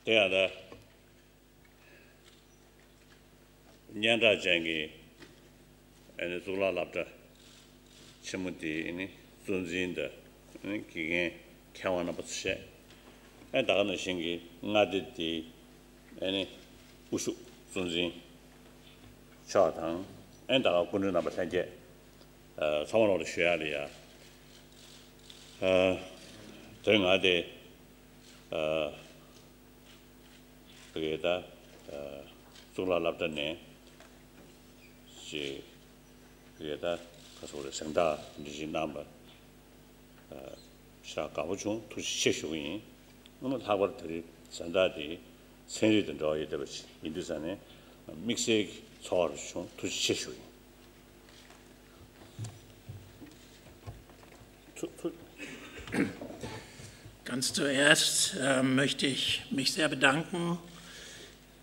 대하다 년다 장기 에 졸라랍다 치무디니 존진다 기게 캬와나 버스셰 에 다가는 신기 나디디 에니 우수 존진 샤당 에 다가 군르나 버산제 상원으로 쉬야리야 등하데 그게다 졸라랍다네 시 그게다 가서 생다 니지 남바 샤가부중 투시 셰슈인 너무 다버들이 산다디 생리든 저에 되듯이 인도산에 믹스에 처르중 투시 셰슈인 Ganz zuerst möchte ich mich sehr bedanken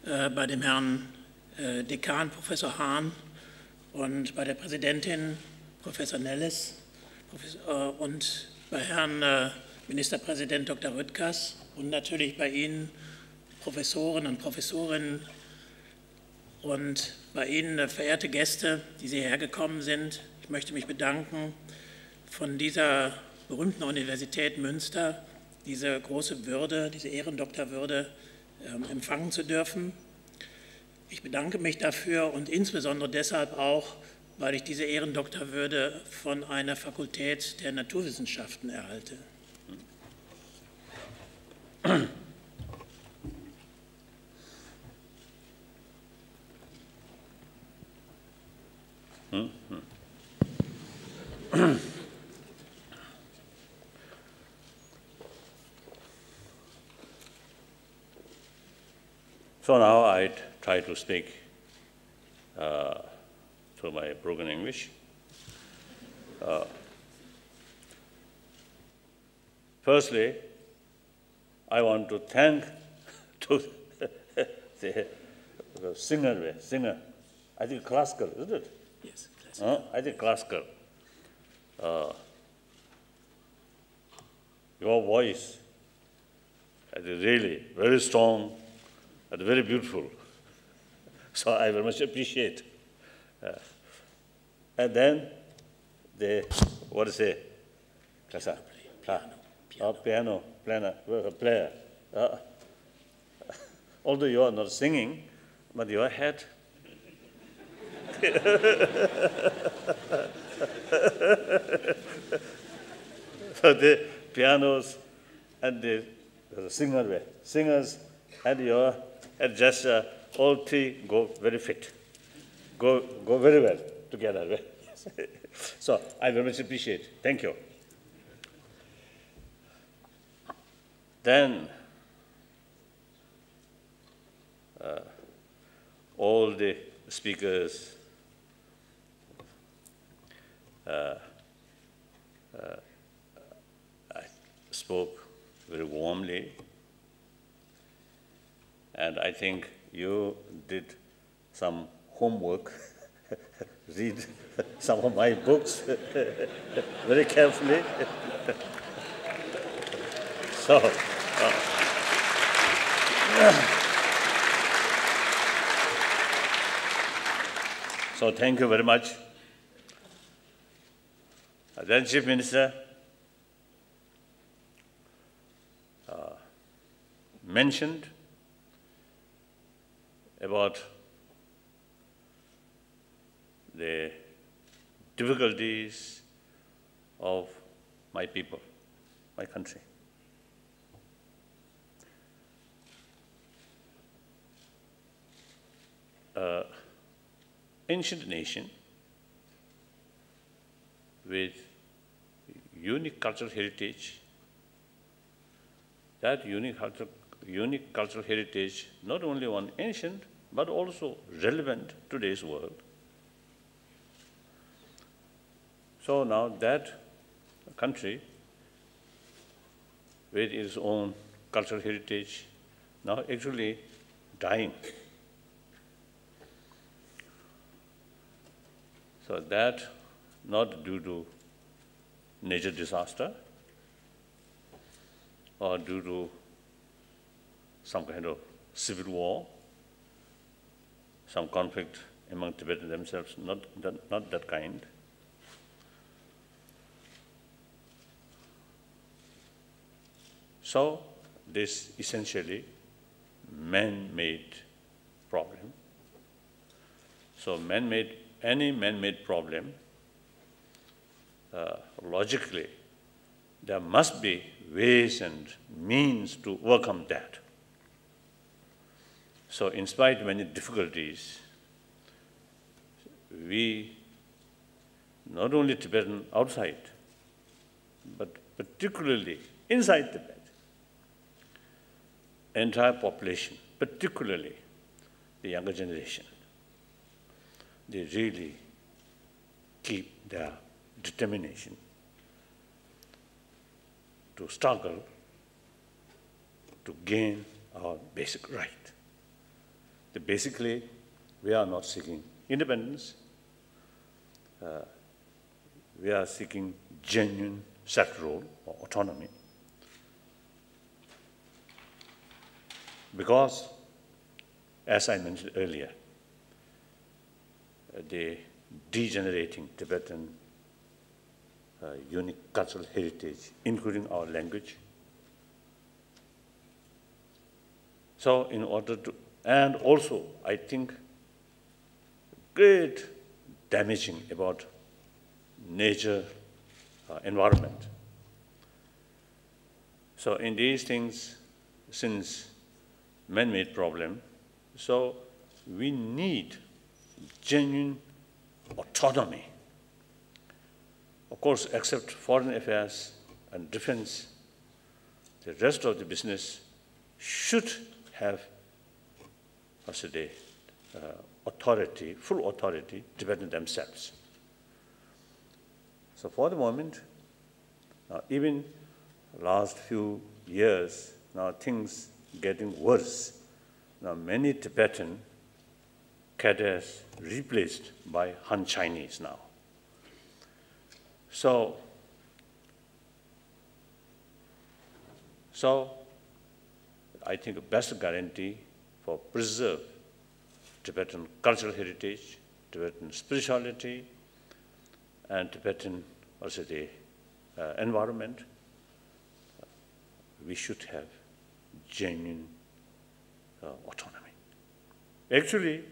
bei dem Herrn Dekan, Professor Hahn, und bei der Präsidentin, Professor Nelles, und bei Herrn Ministerpräsident Dr. Rüttgers und natürlich bei Ihnen, Professoren und Professorinnen, und bei Ihnen, verehrte Gäste, die Sie hergekommen sind. Ich möchte mich bedanken, von dieser berühmten Universität Münster diese große Würde, diese Ehrendoktorwürde empfangen zu dürfen. Ich bedanke mich dafür und insbesondere deshalb auch, weil ich diese Ehrendoktorwürde von einer Fakultät der Naturwissenschaften erhalte. So now I try to speak through my broken English. Firstly, I want to thank to the singer. I think classical, isn't it? Yes, classical. I think classical. Your voice is really very strong and very beautiful. So I very much appreciate. And then the, what to say? Piano player. Although you are not singing, but your head. So the pianos and the singers and your and just all three go very fit, go very well together. So I very much appreciate. Thank you. Then all the speakers spoke very warmly, and I think you did some homework, read some of my books very carefully. So thank you very much. Then Chief Minister, mentioned about the difficulties of my people, my country. Ancient nation with unique cultural heritage. That unique cultural heritage, not only one ancient, but also relevant to today's world. So now that country, with its own cultural heritage, now actually dying. So that not due to nature disaster or due to some kind of civil war, some conflict among Tibetans themselves, not that kind. So this essentially man-made problem. So any man-made problem, logically, there must be ways and means to overcome that. So in spite of many difficulties, we, not only Tibetan outside, but particularly inside Tibet, entire population, particularly the younger generation, they really keep their determination to struggle to gain our basic right. Basically, we are not seeking independence. We are seeking genuine self-rule or autonomy. Because, as I mentioned earlier, the degenerating Tibetan unique cultural heritage, including our language. So in order to, and also I think great damaging about nature, environment. So in these things, since man-made problem, so we need genuine autonomy. Of course, except foreign affairs and defense, the rest of the business should have, authority, full authority, Tibetan themselves. So for the moment, even last few years, now things getting worse. Now many Tibetan cadres replaced by Han Chinese now. So I think the best guarantee for preserve Tibetan cultural heritage, Tibetan spirituality, and Tibetan also the environment, we should have genuine autonomy. Actually,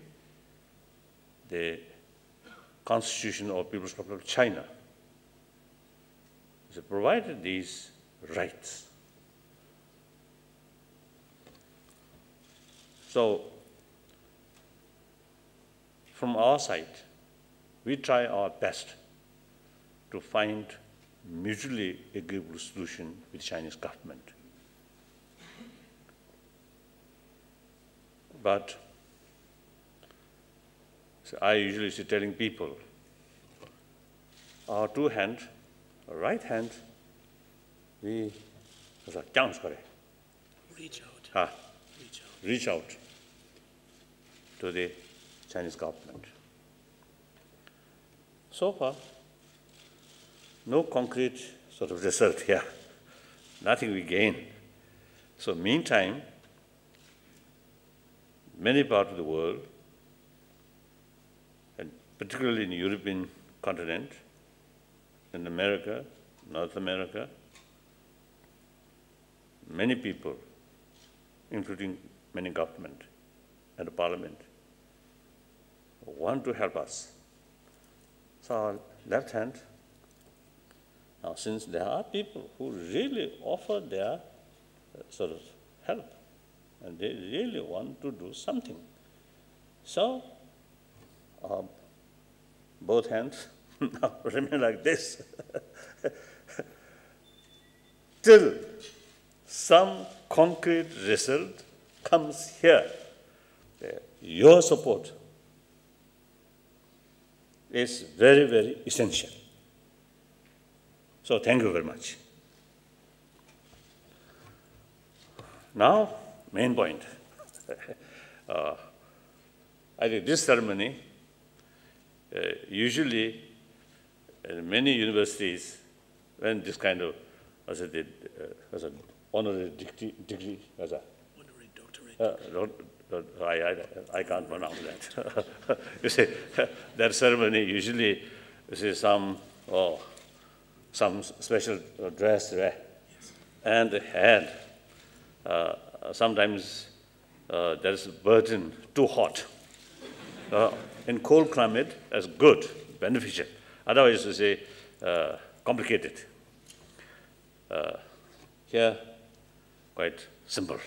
the Constitution of People's Republic of China has provided these rights. So, from our side, we try our best to find mutually agreeable solution with the Chinese government. But so I usually say telling people, our two hand, our right hand, we reach out to the Chinese government. So far, no concrete sort of result here, nothing we gain. So meantime, many parts of the world, and particularly in the European continent, in America, North America, many people including many government and parliament, want to help us. So our left hand, now since there are people who really offer their sort of help, and they really want to do something. So both hands now remain like this. Till some concrete result comes here. Your support is very, very essential. So thank you very much. Now, main point. I think this ceremony, usually in many universities, when this kind of, as an honorary degree, as a honorary doctorate. I can't pronounce that. You see, that ceremony usually, you see, some special dress, right? Yes. And the head. Sometimes there's a burden, too hot. In cold climate, that's good, beneficial. Otherwise, you say, complicated. Here, quite simple.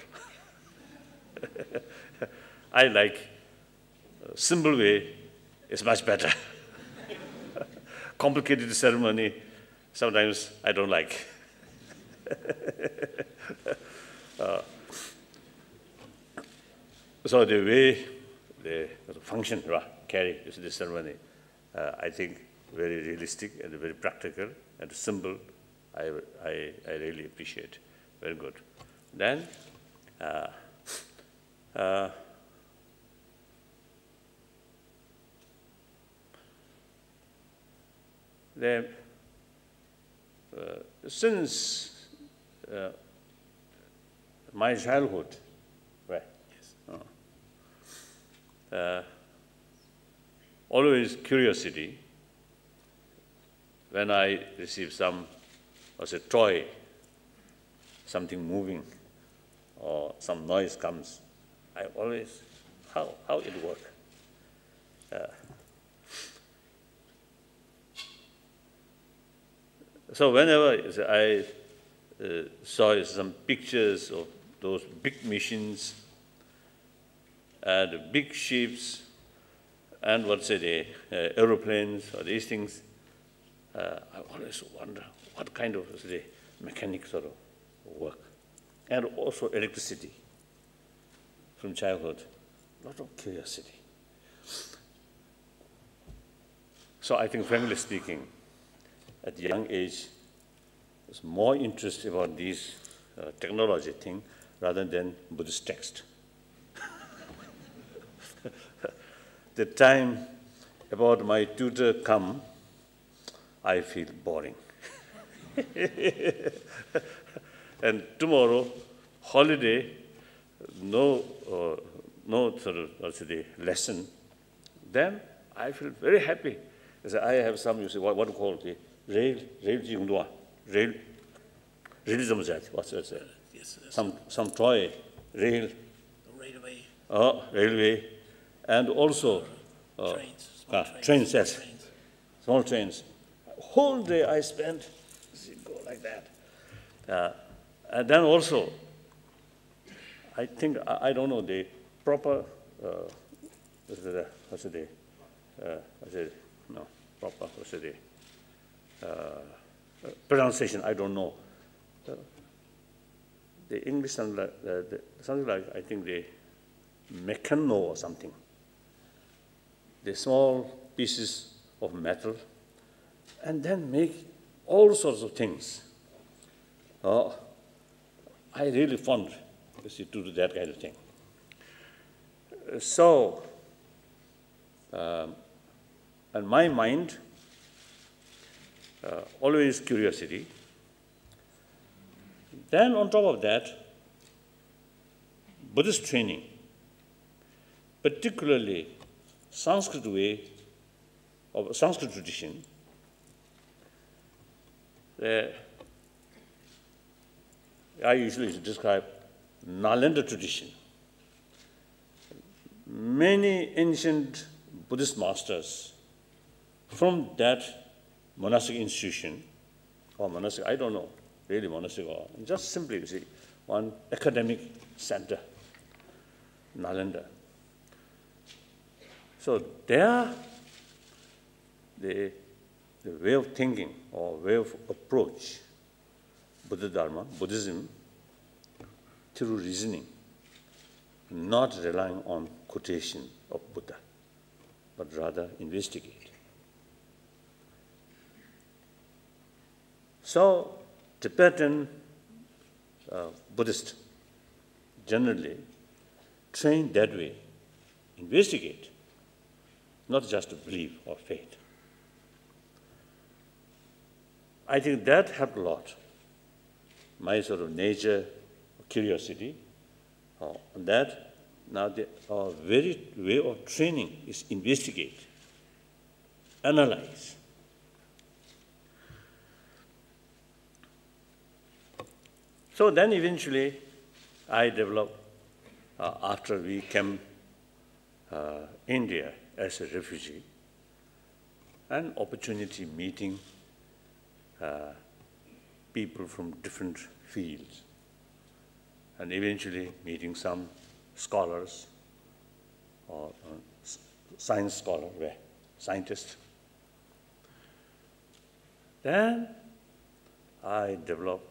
I like simple way is much better. Complicated ceremony, sometimes I don't like. So the way the function carry this ceremony, I think very realistic and very practical and simple. I really appreciate. Very good. Then since my childhood, right? Yes. Always curiosity. When I receive some, as a toy, something moving, or some noise comes, I always, how it work? So whenever I saw some pictures of those big machines and big ships and the aeroplanes or these things, I always wonder what kind of mechanics sort of work. And also electricity from childhood, a lot of curiosity. So I think, frankly speaking, at a young age, there's more interest about these technology thing rather than Buddhist text. The time about my tutor come, I feel boring. And tomorrow, holiday, no sort of lesson, then I feel very happy. I have some, you see, what you call the realism, what's that? Yes, some toy, railway. Railway, and also trains, yes, small trains. Whole day I spent, go like that. And then also, I think, I don't know the proper, pronunciation, I don't know. The English sounds like, something like, I think the mechano or something. The small pieces of metal, and then make all sorts of things. I really fond to do that kind of thing. So, in my mind, always curiosity. Then on top of that, Buddhist training, particularly Sanskrit way, of Sanskrit tradition, I usually describe Nalanda tradition. Many ancient Buddhist masters from that monastic institution, or monastic, I don't know, really monastic, or just simply, you see, one academic center, Nalanda. So there, the way of thinking or way of approach Buddha Dharma, Buddhism, through reasoning, not relying on quotation of Buddha, but rather investigate. So Tibetan Buddhists generally train that way, investigate, not just to believe or faith. I think that helped a lot. My sort of nature, curiosity, that now our very way of training is investigate, analyze. So then eventually I developed, after we came India as a refugee, an opportunity meeting people from different fields, and eventually meeting some scholars or science scholar, scientists. Then I developed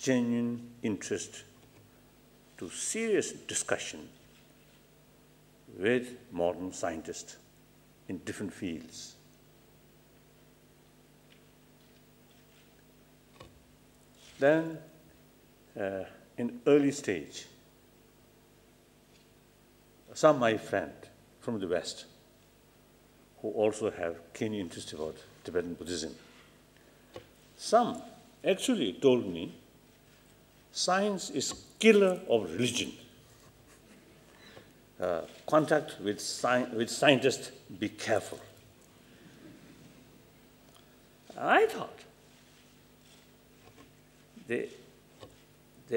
genuine interest to serious discussion with modern scientists in different fields. Then, in early stage, some of my friends from the West who also have keen interest about Tibetan Buddhism, some actually told me, science is killer of religion. Contact with scientists, be careful. I thought they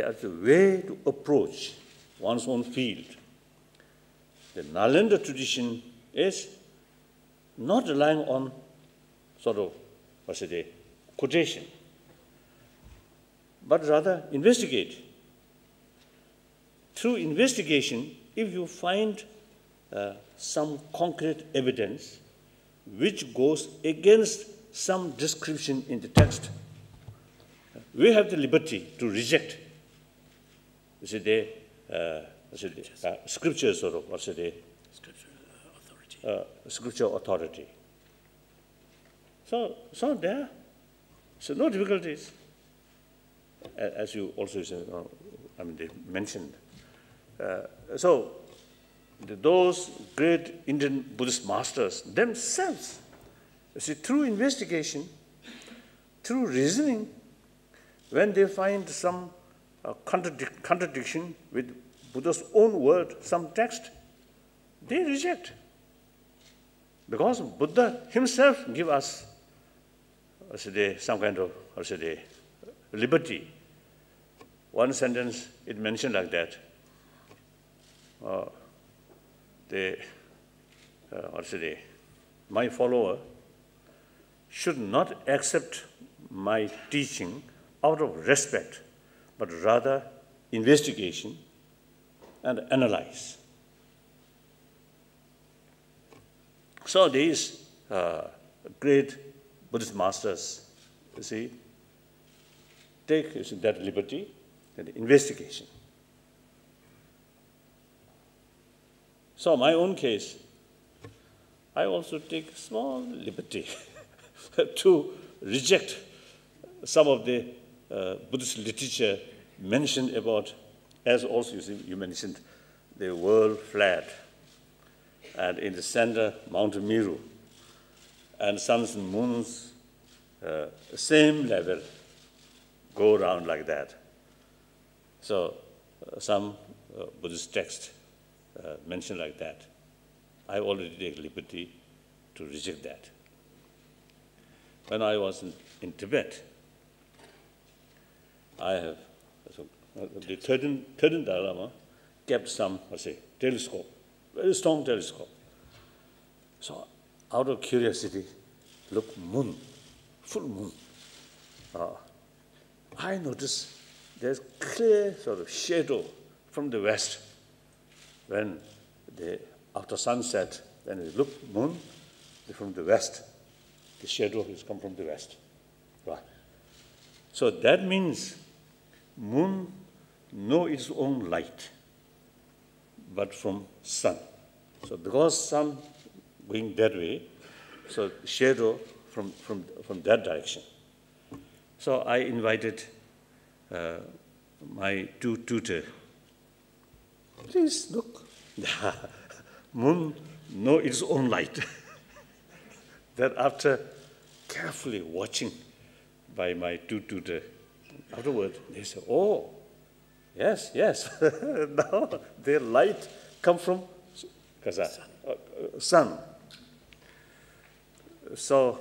are the way to approach one's own field. The Nalanda tradition is not relying on sort of, quotation, but rather investigate. Through investigation, if you find some concrete evidence which goes against some description in the text, we have the liberty to reject scripture sort of, scripture authority. So there, so no difficulties, as you also said, they mentioned. So those great Indian Buddhist masters themselves, through investigation, through reasoning, when they find some contradiction with Buddha's own word, some text, they reject. Because Buddha himself gives us some kind of liberty. One sentence, it mentioned like that. My follower should not accept my teaching out of respect, but rather investigation and analyze. So these great Buddhist masters, take that liberty, that investigation. So my own case, I also take small liberty to reject some of the Buddhist literature mentioned about, as also you mentioned, the world flat, and in the center, Mount Meru, and suns and moons, same level, go around like that. So some Buddhist text mentioned like that. I already take liberty to reject that. When I was in Tibet, I have the 13th Dalai Lama kept some, telescope, very strong telescope. So out of curiosity, look, moon, full moon. I noticed there's clear sort of shadow from the west when after sunset, when you look moon from the west, the shadow has come from the west. Right. So that means moon knows its own light, but from sun. So because sun going that way, so shadow from that direction. So I invited my two tutors. Please look, the moon knows its own light. That after carefully watching by my two tutors, afterward they said, oh, yes, now their light comes from sun. So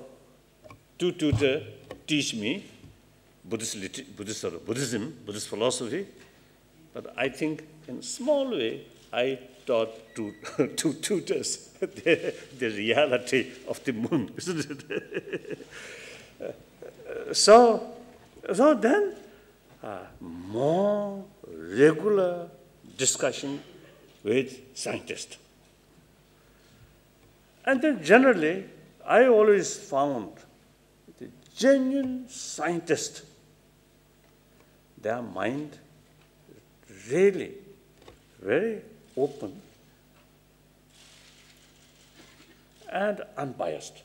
two tutors teach me Buddhism, Buddhist philosophy, but I think in small way I taught two tutors the reality of the moon, isn't it? So then more regular discussion with scientists. And then generally, I always found the genuine scientists, their mind really very open and unbiased.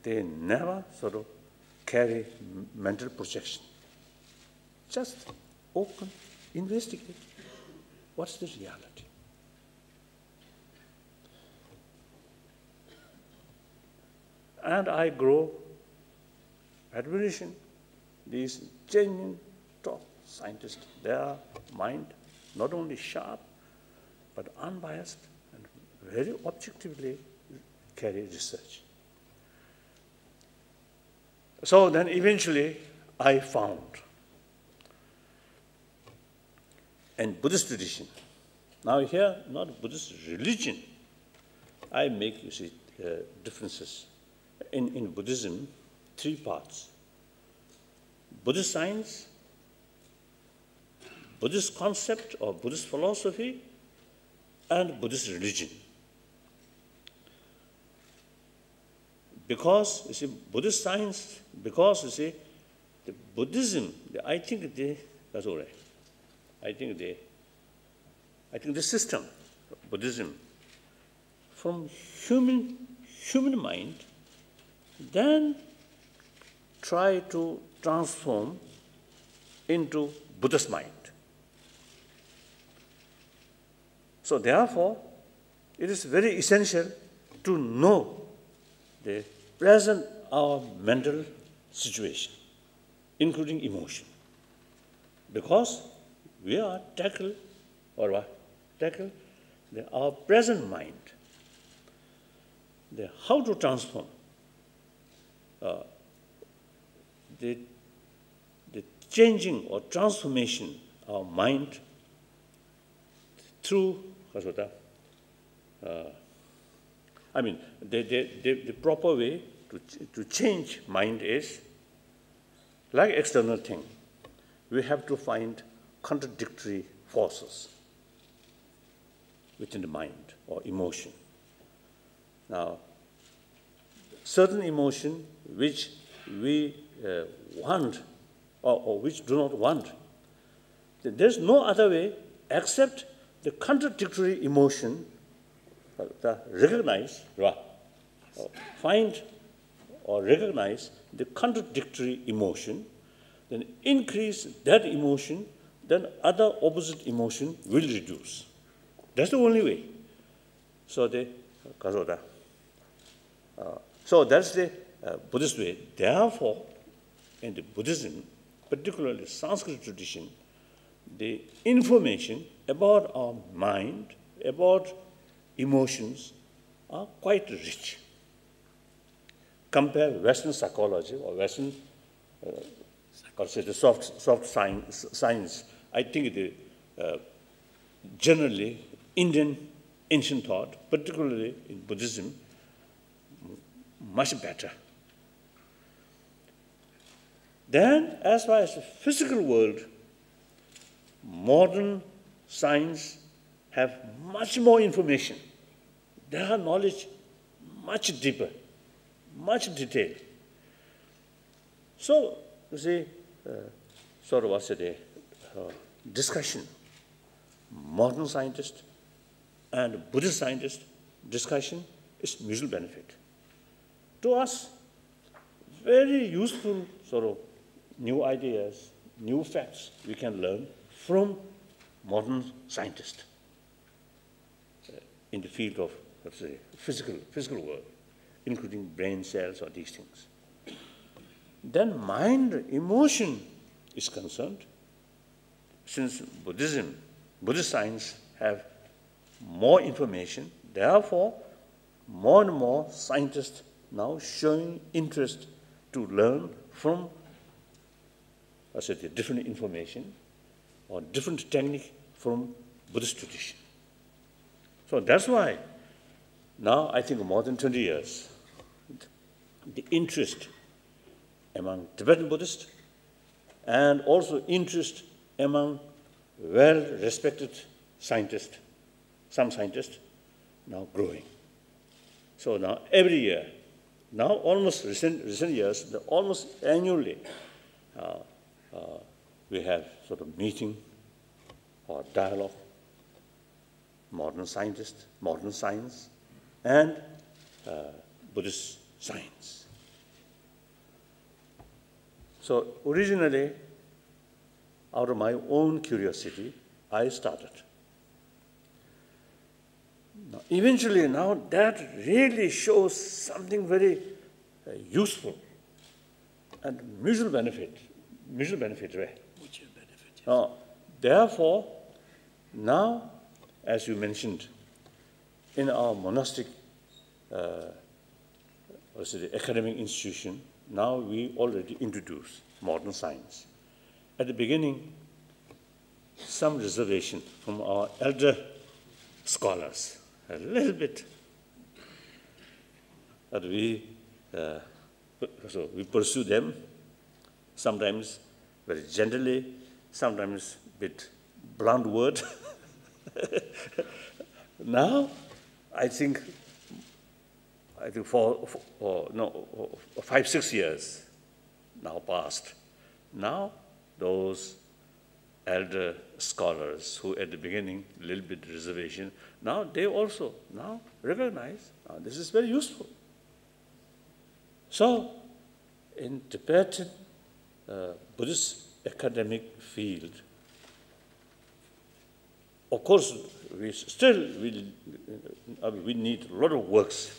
They never sort of carry mental projection. Just open, investigate. What's the reality? And I grow admiration. These genuine top scientists, their mind not only sharp, but unbiased and very objectively carry research. So then eventually I found in Buddhist tradition, now here not Buddhist religion, I make, you see, differences. In Buddhism, 3 parts: Buddhist science, Buddhist concept or Buddhist philosophy, and Buddhist religion. Because, you see, Buddhist science, because, you see, the Buddhism, I think that's all right. I think the system of Buddhism from human mind then try to transform into Buddhist mind. So therefore, it is very essential to know the present our mental situation, including emotion, because we are tackle our present mind, how to transform the changing or transformation of mind through the proper way to change mind is like external thing. We have to find contradictory forces within the mind or emotion. Now, certain emotion which we want or which do not want, there's no other way except the contradictory emotion, find or recognize the contradictory emotion, then increase that emotion, then other opposite emotion will reduce. That's the only way. So that's the Buddhist way. Therefore, in the Buddhism, particularly Sanskrit tradition, the information about our mind, about emotions, are quite rich. Compare Western psychology or Western or say the soft science, I think generally Indian ancient thought, particularly in Buddhism, much better. Then, as far as the physical world, modern science have much more information. Their knowledge much deeper, much detailed. So, you see, sort of what's a discussion, modern scientist and Buddhist scientist discussion is mutual benefit. To us, very useful sort of new ideas, new facts we can learn from modern scientists in the field of, let's say, physical world, including brain cells or these things. Then mind, emotion is concerned. Since Buddhist science have more information, therefore, more and more scientists now showing interest to learn from, I said, the different information or different technique from Buddhist tradition. So that's why now I think more than 20 years, the interest among Tibetan Buddhists and also interest among well-respected scientists, some scientists, now growing. So now every year, now almost recent years, almost annually, we have sort of meeting or dialogue, modern scientists, modern science, and Buddhist science. So originally, out of my own curiosity, I started. Now, eventually, now that really shows something very useful and mutual benefit, right? Therefore, now, as you mentioned, in our monastic academic institution, now we already introduce modern science. At the beginning, some reservation from our elder scholars, a little bit, that we pursue them, sometimes very gently, sometimes with blunt word. Now, I think for 5-6 years now passed. Now, those elder scholars who at the beginning, a little bit reservation, now they also now recognize this is very useful. So, in Tibetan Buddhist academic field, of course, we need a lot of works,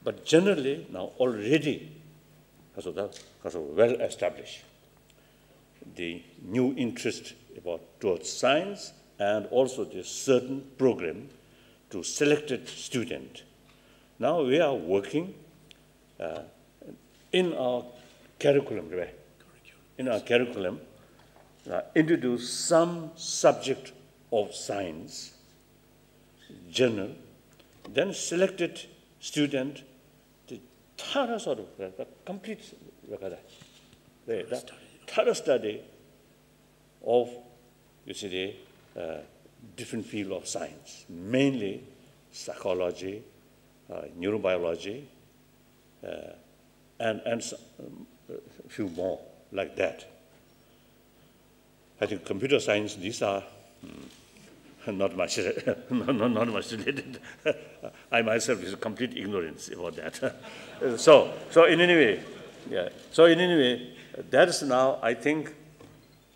but generally now already well established. The new interest towards science and also the certain program to selected student. Now we are working in our curriculum, introduce some subject of science, journal, then selected student, the thorough sort of complete thorough study of, you see, the different field of science, mainly psychology, neurobiology, and a few more like that. I think computer science, these are not much related. I myself is complete ignorance about that. So in any way, that is now, I think,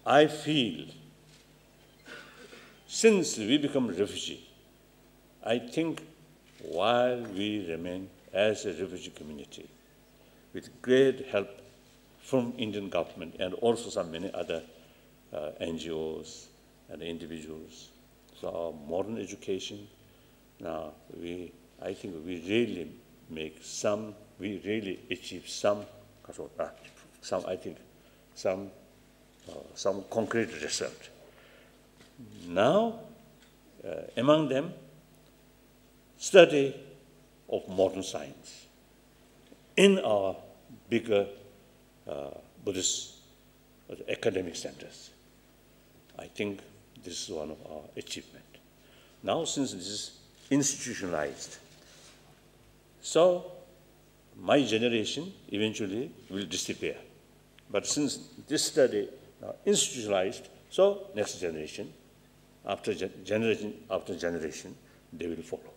I feel, since we become refugee, I think while we remain as a refugee community, with great help from Indian government and also some many other NGOs and individuals, so our modern education, now I think we really make some, we really achieve some, I think, some concrete result. Now, among them, study of modern science in our bigger Buddhist academic centers. I think this is one of our achievements. Now, since this is institutionalized, so my generation eventually will disappear. But since this study now institutionalized, so next generation, after generation, they will follow.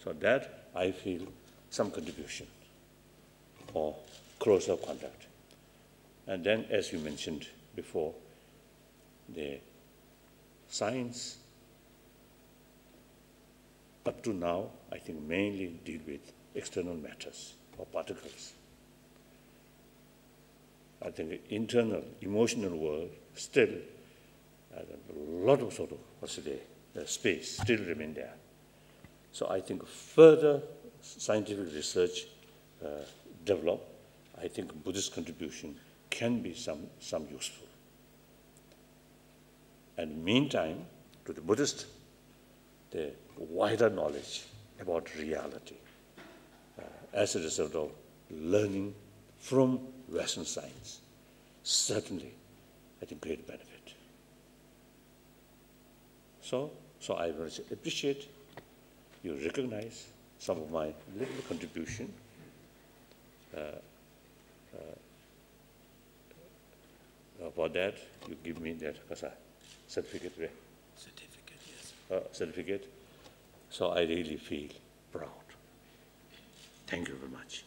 So that I feel some contribution for closer contact. And then, as you mentioned before, the science up to now, I think mainly deal with external matters or particles. I think the internal, emotional world still has a lot of sort of, space still remain there. So I think further scientific research develop, I think Buddhist contribution can be some useful. And meantime, to the Buddhist, the wider knowledge about reality as a result of learning from Western science, certainly, I think, great benefit. So I very much appreciate you recognize some of my little contribution. For that, you give me that certificate. Certificate, yes. Certificate. So I really feel proud. Thank you very much.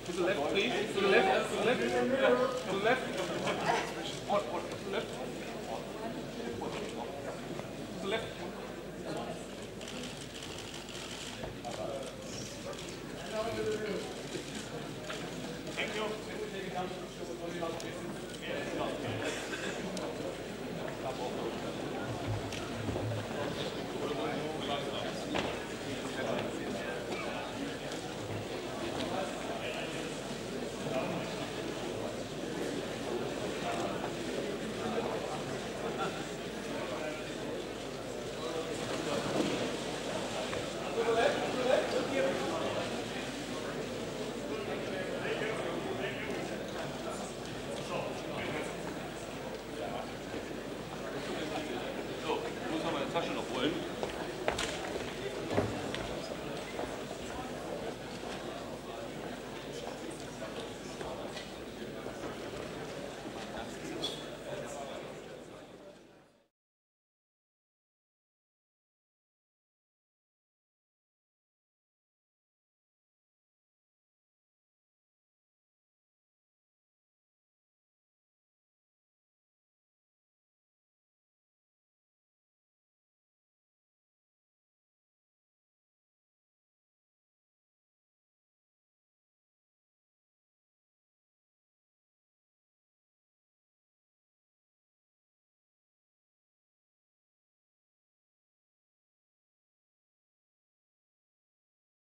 To the left, please. To the left. To the left. To the left. To the left.